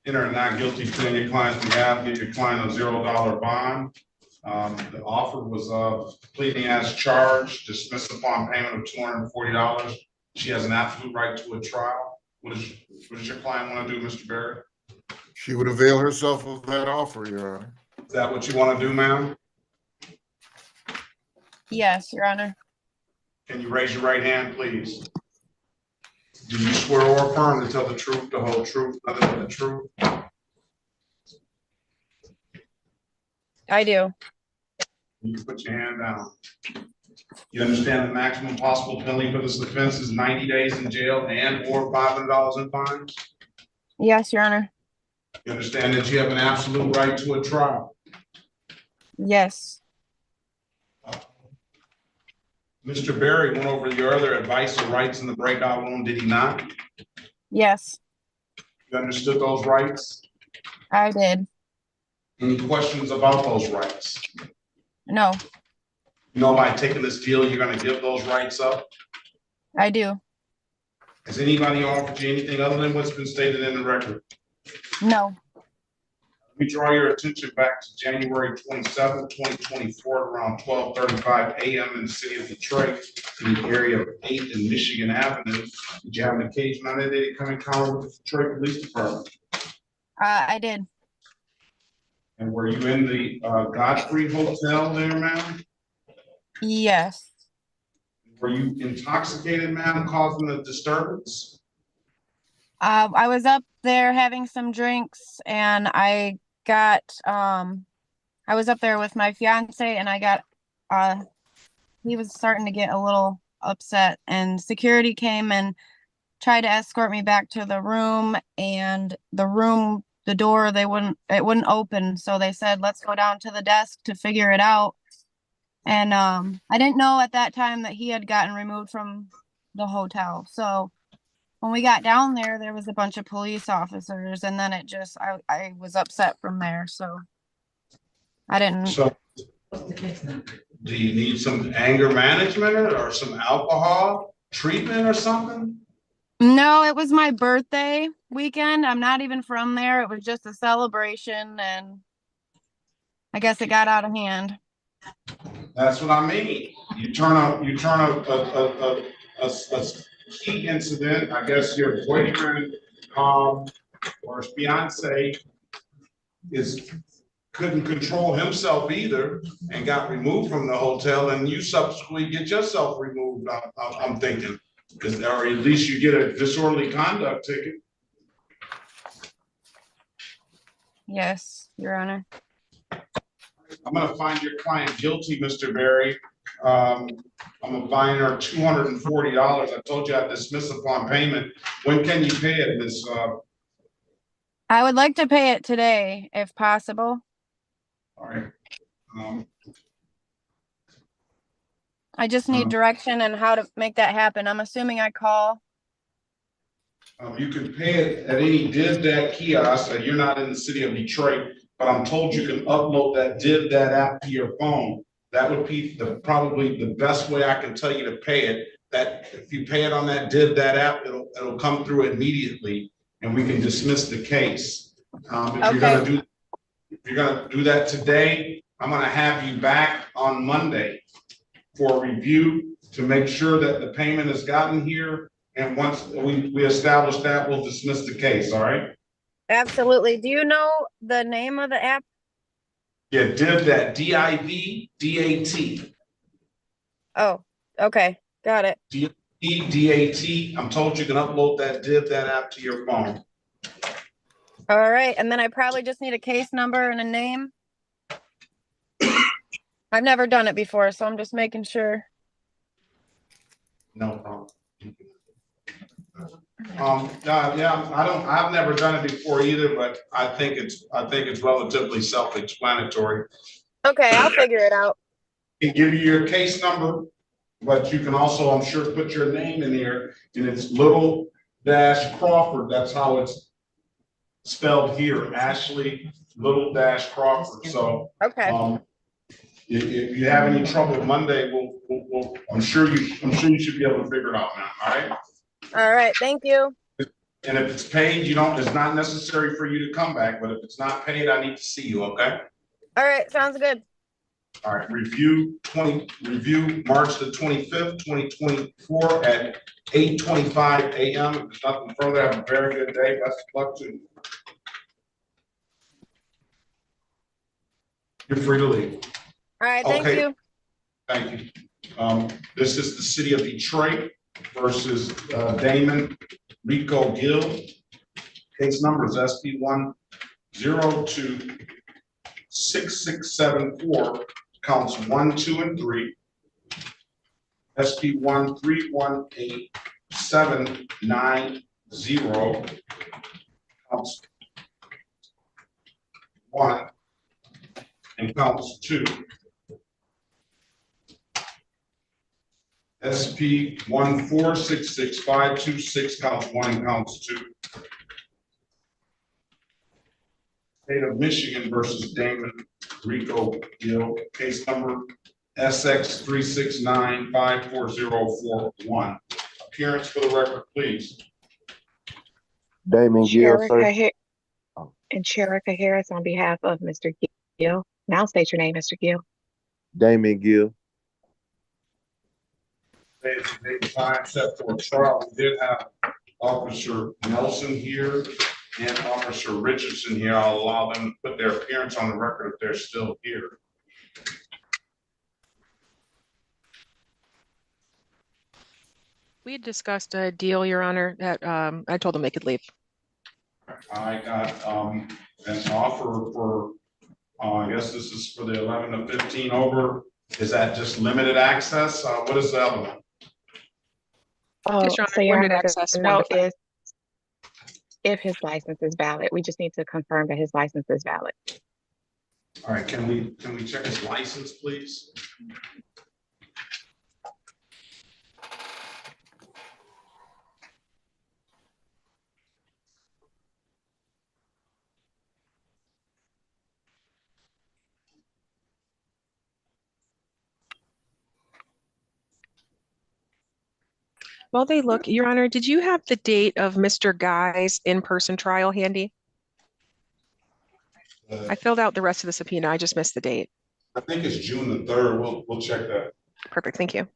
Enter a not guilty plea on your client's behalf, give your client a $0 bond. The offer was pleading as charged, dismissed upon payment of $240. She has an absolute right to a trial. What does your client want to do, Mr. Berry? She would avail herself of that offer, Your Honor. Is that what you want to do, ma'am? Yes, Your Honor. Can you raise your right hand, please? Do you swear or affirm to tell the truth, the whole truth, nothing but the truth? I do. You can put your hand down. You understand the maximum possible penalty for this offense is 90 days in jail and or $500 in fines? Yes, Your Honor. You understand that you have an absolute right to a trial? Yes. Mr. Berry went over your other advice or rights in the breakout room, did he not? Yes, You understood those rights? I did. Any questions about those rights? No, You know, by taking this deal, you're going to give those rights up? I do. Has anybody offered you anything other than what's been stated in the record? No. Let me draw your attention back to January 27th, 2024, around 12:35 a.m. in the city of Detroit, in the area of 8th and Michigan Avenue. Did you have an occasion on that day to come encounter with the Detroit Police Department? I did. And were you in the Godfrey Hotel there, ma'am? Yes. Were you intoxicated, ma'am, causing the disturbance? I was up there having some drinks and I was up there with my fiance and he was starting to get a little upset and security came and tried to escort me back to the room, and the door, it wouldn't open. So they said, let's go down to the desk to figure it out. And I didn't know at that time that he had gotten removed from the hotel. So when we got down there, there was a bunch of police officers, and then I was upset from there. So I didn't. So, do you need some anger management or some alcohol treatment or something? No, it was my birthday weekend. I'm not even from there. It was just a celebration, and I guess it got out of hand. That's what I mean. You turn a key incident. I guess your boyfriend or his fiance couldn't control himself either and got removed from the hotel, and you subsequently get yourself removed. I'm thinking, or at least you get a disorderly conduct ticket. Yes, Your Honor. I'm going to find your client guilty, Mr. Berry. I'm going to fine her $240. I told you I'd dismiss upon payment. When can you pay it, Ms. I would like to pay it today, if possible. All right. I just need direction on how to make that happen. I'm assuming I call. You can pay it at any DivDat kiosk. You're not in the city of Detroit, but I'm told you can upload that DivDat app to your phone. That would be probably the best way I can tell you to pay it. That if you pay it on that DivDat app, it'll come through immediately, and we can dismiss the case. If you're gonna do that today, I'm gonna have you back on Monday for review to make sure that the payment is gotten here. And once we establish that, we'll dismiss the case. All right. Absolutely. Do you know the name of the app? Yeah, DivDat, DIVDAT. Oh, okay. Got it. DIVDAT. I'm told you can upload that DivDat app to your phone. All right, and then I probably just need a case number and a name. I've never done it before, so I'm just making sure. No problem. Yeah, I've never done it before either, but I think it's relatively self-explanatory. Okay, I'll figure it out. I can give you your case number, but you can also, I'm sure, put your name in here, and it's little dash Crawford. That's how it's spelled here, Ashley little dash Crawford. So, okay. If you have any trouble Monday, we'll I'm sure you should be able to figure it out now. All right. All right. Thank you. And if it's paid, it's not necessary for you to come back. But if it's not paid, I need to see you. Okay. All right. Sounds good. All right. Review March the 25th, 2024 at 8:25 a.m. If there's nothing further, have a very good day. Best of luck to you. You're free to leave. All right, thank you. Thank you. This is the city of Detroit versus Damon Rico Gill. Case number is SP 1026674, counts 1, 2, and 3. SP 1318790, counts 1 and counts 2. SP 1466526, counts 1 and counts 2. State of Michigan versus Damon Rico Gill, case number SX 369-54041. Appearance for the record, please. Damon Gill, sir. And Sherika Harris on behalf of Mr. Gill. Now state your name, Mr. Gill. Damon Gill. Time set for trial. We did have Officer Nelson here and Officer Richardson here. I'll allow them to put their appearance on the record if they're still here. We had discussed a deal, Your Honor, that I told them they could leave. I got an offer for, I guess this is for the 11 to 15 over. Is that just limited access? What is the other one? Oh, Yes, Your so Your limited Honor, access, the 1 to note 5. is if his license is valid. We just need to confirm that his license is valid. All right, can we check his license, please? While they look, Your Honor, did you have the date of Mr. Guy's in-person trial handy? I filled out the rest of the subpoena. I just missed the date. I think it's June the 3rd. We'll check that. Perfect. Thank you.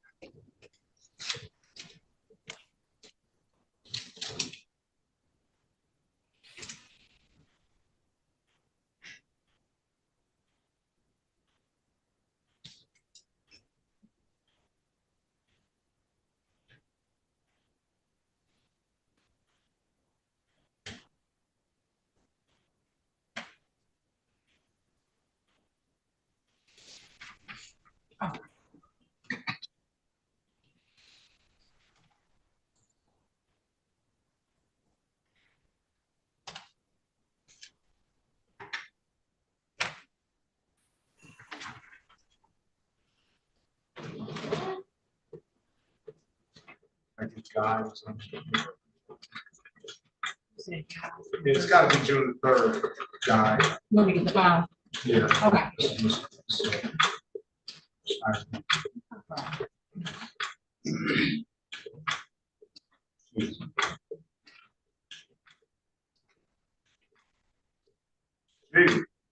It's got to be June the 3rd, Guy. Moving the file. Yeah. Okay.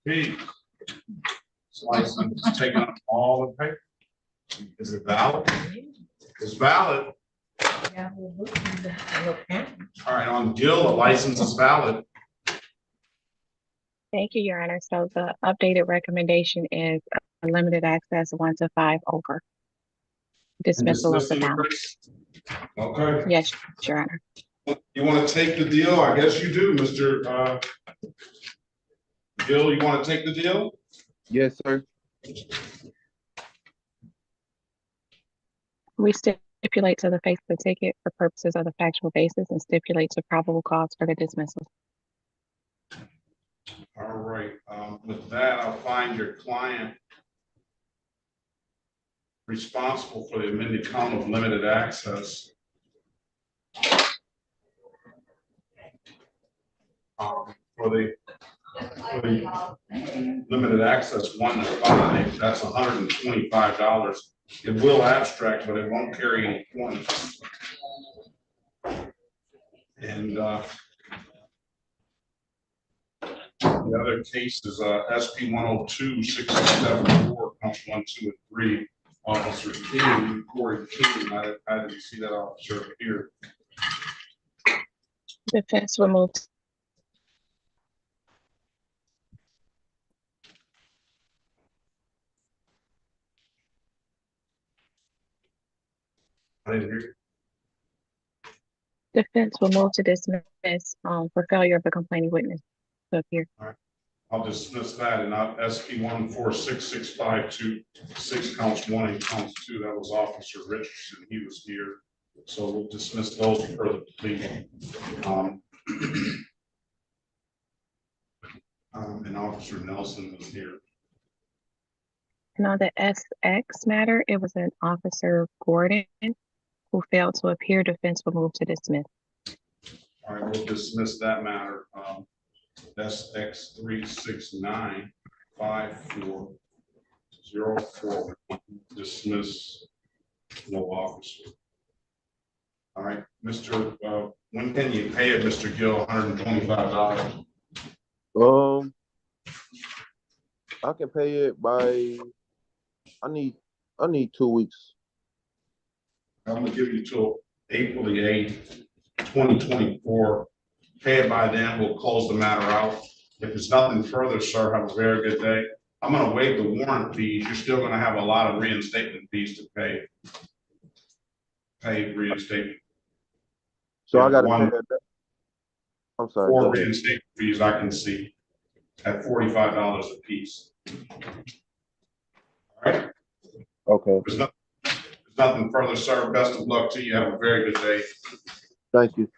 Hey. License is taking up all the paper. Is it valid? It's valid. All right, on Gill, a license is valid. Thank you, Your Honor. So the updated recommendation is a limited access 1 to 5 over. Dismissal of the balance. Okay. Yes, Your Honor. You want to take the deal? I guess you do, Mr. Gil, you want to take the deal? Yes, sir. We stipulate to the face of the ticket for purposes of the factual basis and stipulate to probable cause for the dismissal. All right, with that, I'll find your client responsible for the amended count of limited access. For the limited access 1 to 5, that's $125. It will abstract, but it won't carry any points. And the other case is SP 102-6674, counts 1, 2, and 3. Officer King, Corey King. I didn't see that officer here. Defense will move. I didn't hear you. Defense will move to dismiss for failure of the complaining witness to appear. All right. I'll dismiss that, and SP 1466526 counts 1 and counts 2. That was Officer Richardson. He was here, so we'll dismiss those for the plea. And Officer Nelson was here. And on the SX matter, it was an Officer Gordon who failed to appear. Defense will move to dismiss. All right, we'll dismiss that matter. SX 3695404. Dismiss, no officer. All right, Mr. When can you pay it, Mr. Gill? $125. I can pay it by. I need 2 weeks. I'm gonna give you till April the 8th, 2024. Pay it by then, we'll close the matter out. If there's nothing further, sir, have a very good day. I'm gonna waive the warrant fees. You're still gonna have a lot of reinstatement fees to pay. Pay reinstatement. So I gotta pay that back. I'm sorry. 4 reinstatement fees I can see at $45 a piece. All right. Okay. There's nothing further, sir. Best of luck to you. Have a very good day. Thank you.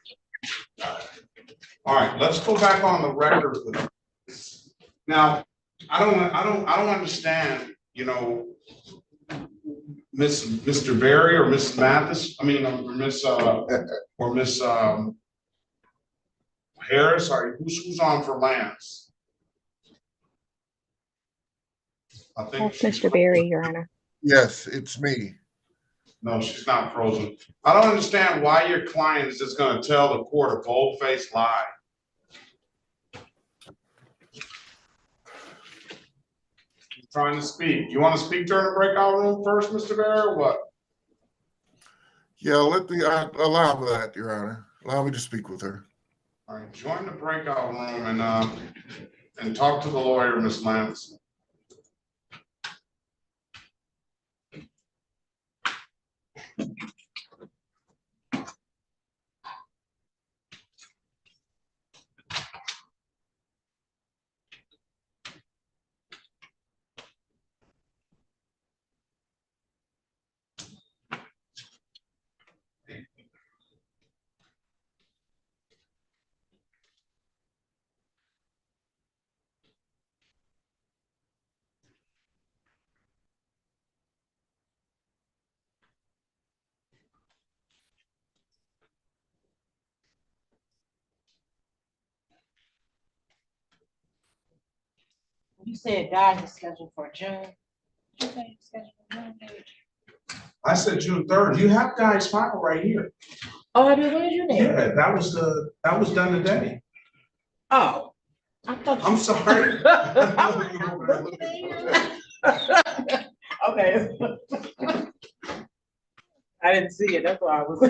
All right, let's go back on the record. Now, I don't understand, you know, Mr. Berry or Miss Mathis. I mean, or Miss Harris. Sorry, who's on for Lance? I think Mr. Berry, Your Honor. Yes, it's me. No, she's not frozen. I don't understand why your client is just going to tell the court a bold-faced lie. She's trying to speak. You want to speak during the breakout room first, Mr. Bear, or what? Yeah, allow that, Your Honor. Allow me to speak with her. All right, join the breakout room and talk to the lawyer, Ms. Lance. You said Dodge is scheduled for June. I said June 3rd. You have Guy's file right here. Oh, I do. What did you name? Yeah, that was done today. Oh, I thought. I'm sorry. Okay. I didn't see it. That's why I was.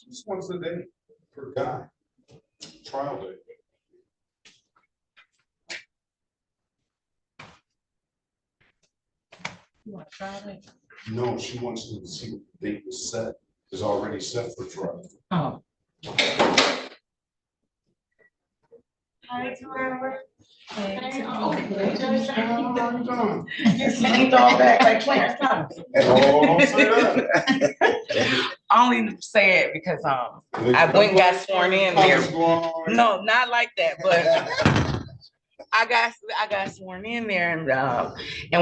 Just once a day per guy. Trial day. No, she wants to see what the date was set, is already set for trial. Oh. Hi, Trevor. You slammed all back like Clarence Thomas. Oh, don't say that. I only say it because I went and got sworn in there. No, not like that, but I got sworn in there, and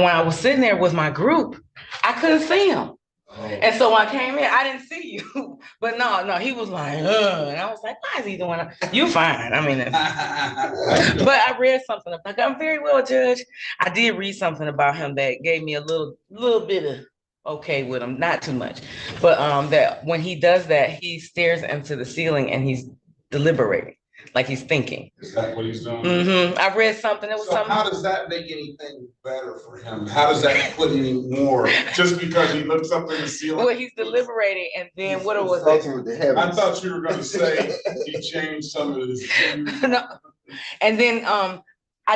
when I was sitting there with my group, I couldn't see him. And so when I came in, I didn't see you. But no, he was like, and I was like, why is he doing that? You fine. I mean, but I read something about, I'm very well, Judge. I did read something about him that gave me a little bit of okay with him, not too much. But that when he does that, he stares into the ceiling and he's deliberating, like he's thinking. Is that what he's doing? I read something. It was something. How does that make anything better for him? How does that put any more? Just because he looks up in the ceiling? Well, he's deliberating, and then what was it? I thought you were going to say he changed some of his. No. And then I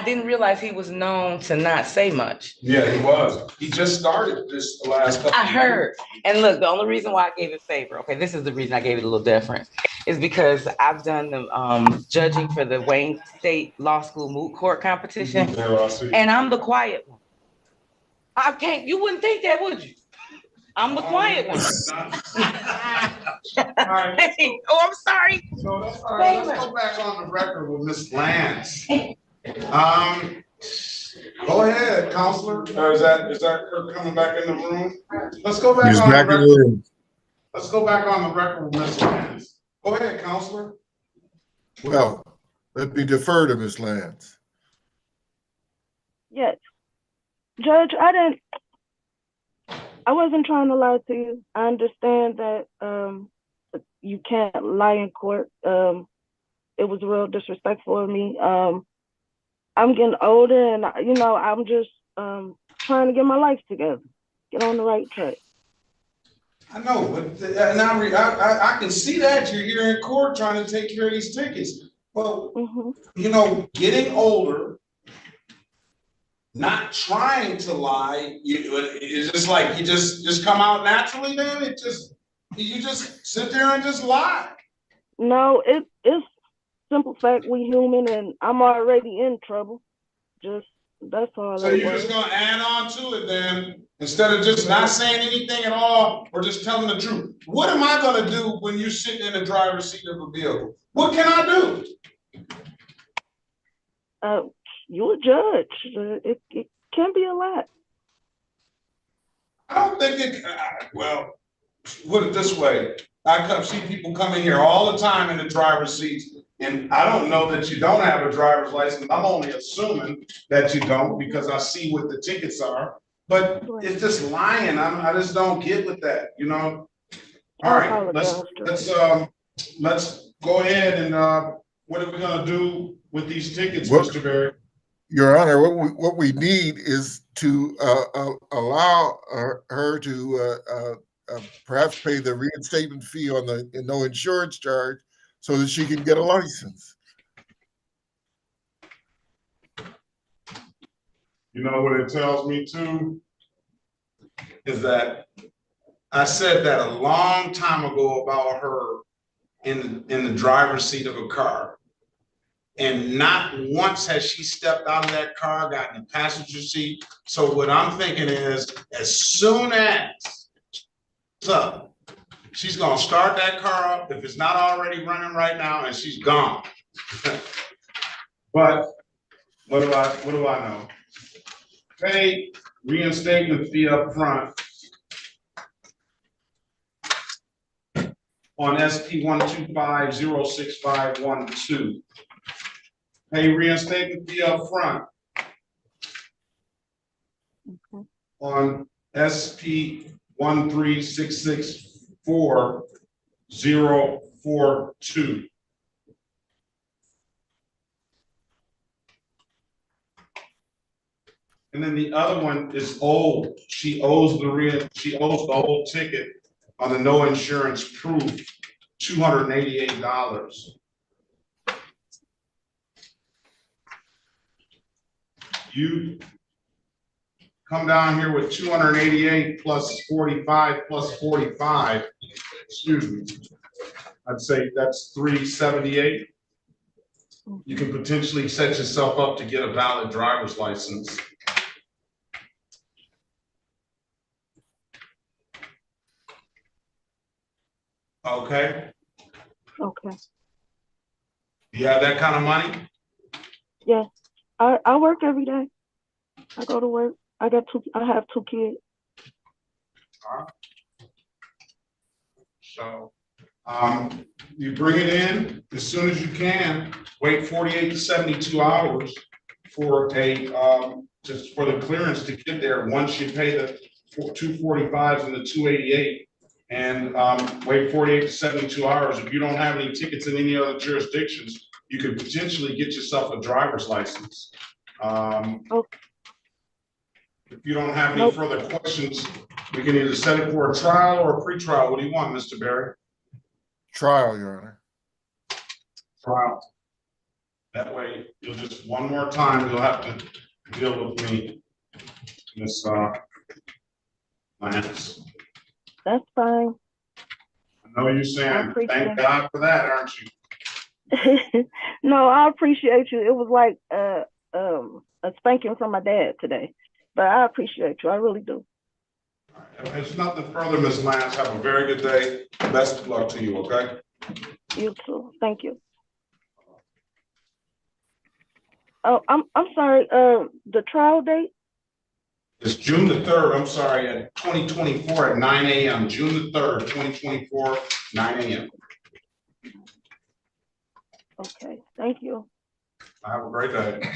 didn't realize he was known to not say much. Yeah, he was. He just started this last couple. I heard. And look, the only reason why I gave it favor, okay, this is the reason I gave it a little deference, is because I've done the judging for the Wayne State Law School moot court competition, and I'm the quiet one. You wouldn't think that, would you? I'm the quiet one. Oh, I'm sorry. No, that's all right. Let's go back on the record with Ms. Lance. Go ahead, counselor. Or is that her coming back in the room? Let's go back on the record. Let's go back on the record with Ms. Lance. Go ahead, counselor. Well, let me defer to Ms. Lance. Yes. Judge, I wasn't trying to lie to you. I understand that you can't lie in court. It was real disrespectful of me. I'm getting older, and I'm just trying to get my life together, get on the right track. I know, but I can see that you're here in court trying to take care of these tickets. Well, getting older, not trying to lie, it's just like you just come out naturally. Then you just sit there and just lie. No, it's simple fact, we human, and I'm already in trouble. That's all. So you're just gonna add on to it then, instead of just not saying anything at all or just telling the truth. What am I gonna do when you're sitting in the driver's seat of a vehicle? What can I do? You're a judge. It can be a lot. I don't think it. Well, put it this way: I see people come in here all the time in the driver's seats. And I don't know that you don't have a driver's license. I'm only assuming that you don't because I see what the tickets are. But it's just lying. I just don't get with that, All right, let's go ahead and what are we gonna do with these tickets, Mr. Berry? Your Honor, what we need is to allow her to perhaps pay the reinstatement fee on the no insurance charge, so that she can get a license. You know what it tells me too? Is that I said that a long time ago about her in the driver's seat of a car. And not once has she stepped out of that car, gotten in the passenger seat. So what I'm thinking is, as soon as she's gonna start that car up if it's not already running right now, and she's gone. But what do I know? Pay reinstatement fee up front on SP 125-06512. Pay reinstatement fee up front on SP 13664-042. And then the other one is old. She owes the whole ticket on the no insurance proof, $288. You come down here with 288 plus 45 plus 45, excuse me. I'd say that's 378. You can potentially set yourself up to get a valid driver's license. Okay. Okay. You have that kind of money? Yeah. I work every day. I go to work. I have 2 kids. So you bring it in as soon as you can. Wait 48 to 72 hours for a just for the clearance to get there. Once you pay the 245s and the 288, and wait 48 to 72 hours. If you don't have any tickets in any other jurisdictions, you could potentially get yourself a driver's license. If you don't have any further questions, we can either set it for a trial or a pretrial. What do you want, Mr. Berry? Trial, Your Honor. Trial. That way, you'll just one more time, you'll have to deal with me, Miss Lance. That's fine. I know you're saying thank God for that, aren't you? No, I appreciate you. It was like a spanking from my dad today, but I appreciate you. I really do. If there's nothing further, Miss Lance, have a very good day. Best of luck to you, okay? You too. Thank you. Oh, I'm sorry. The trial date? It's June the 3rd, I'm sorry, at 2024 at 9 a.m. June the 3rd, 2024, 9 a.m. Okay, thank you. Have a great day.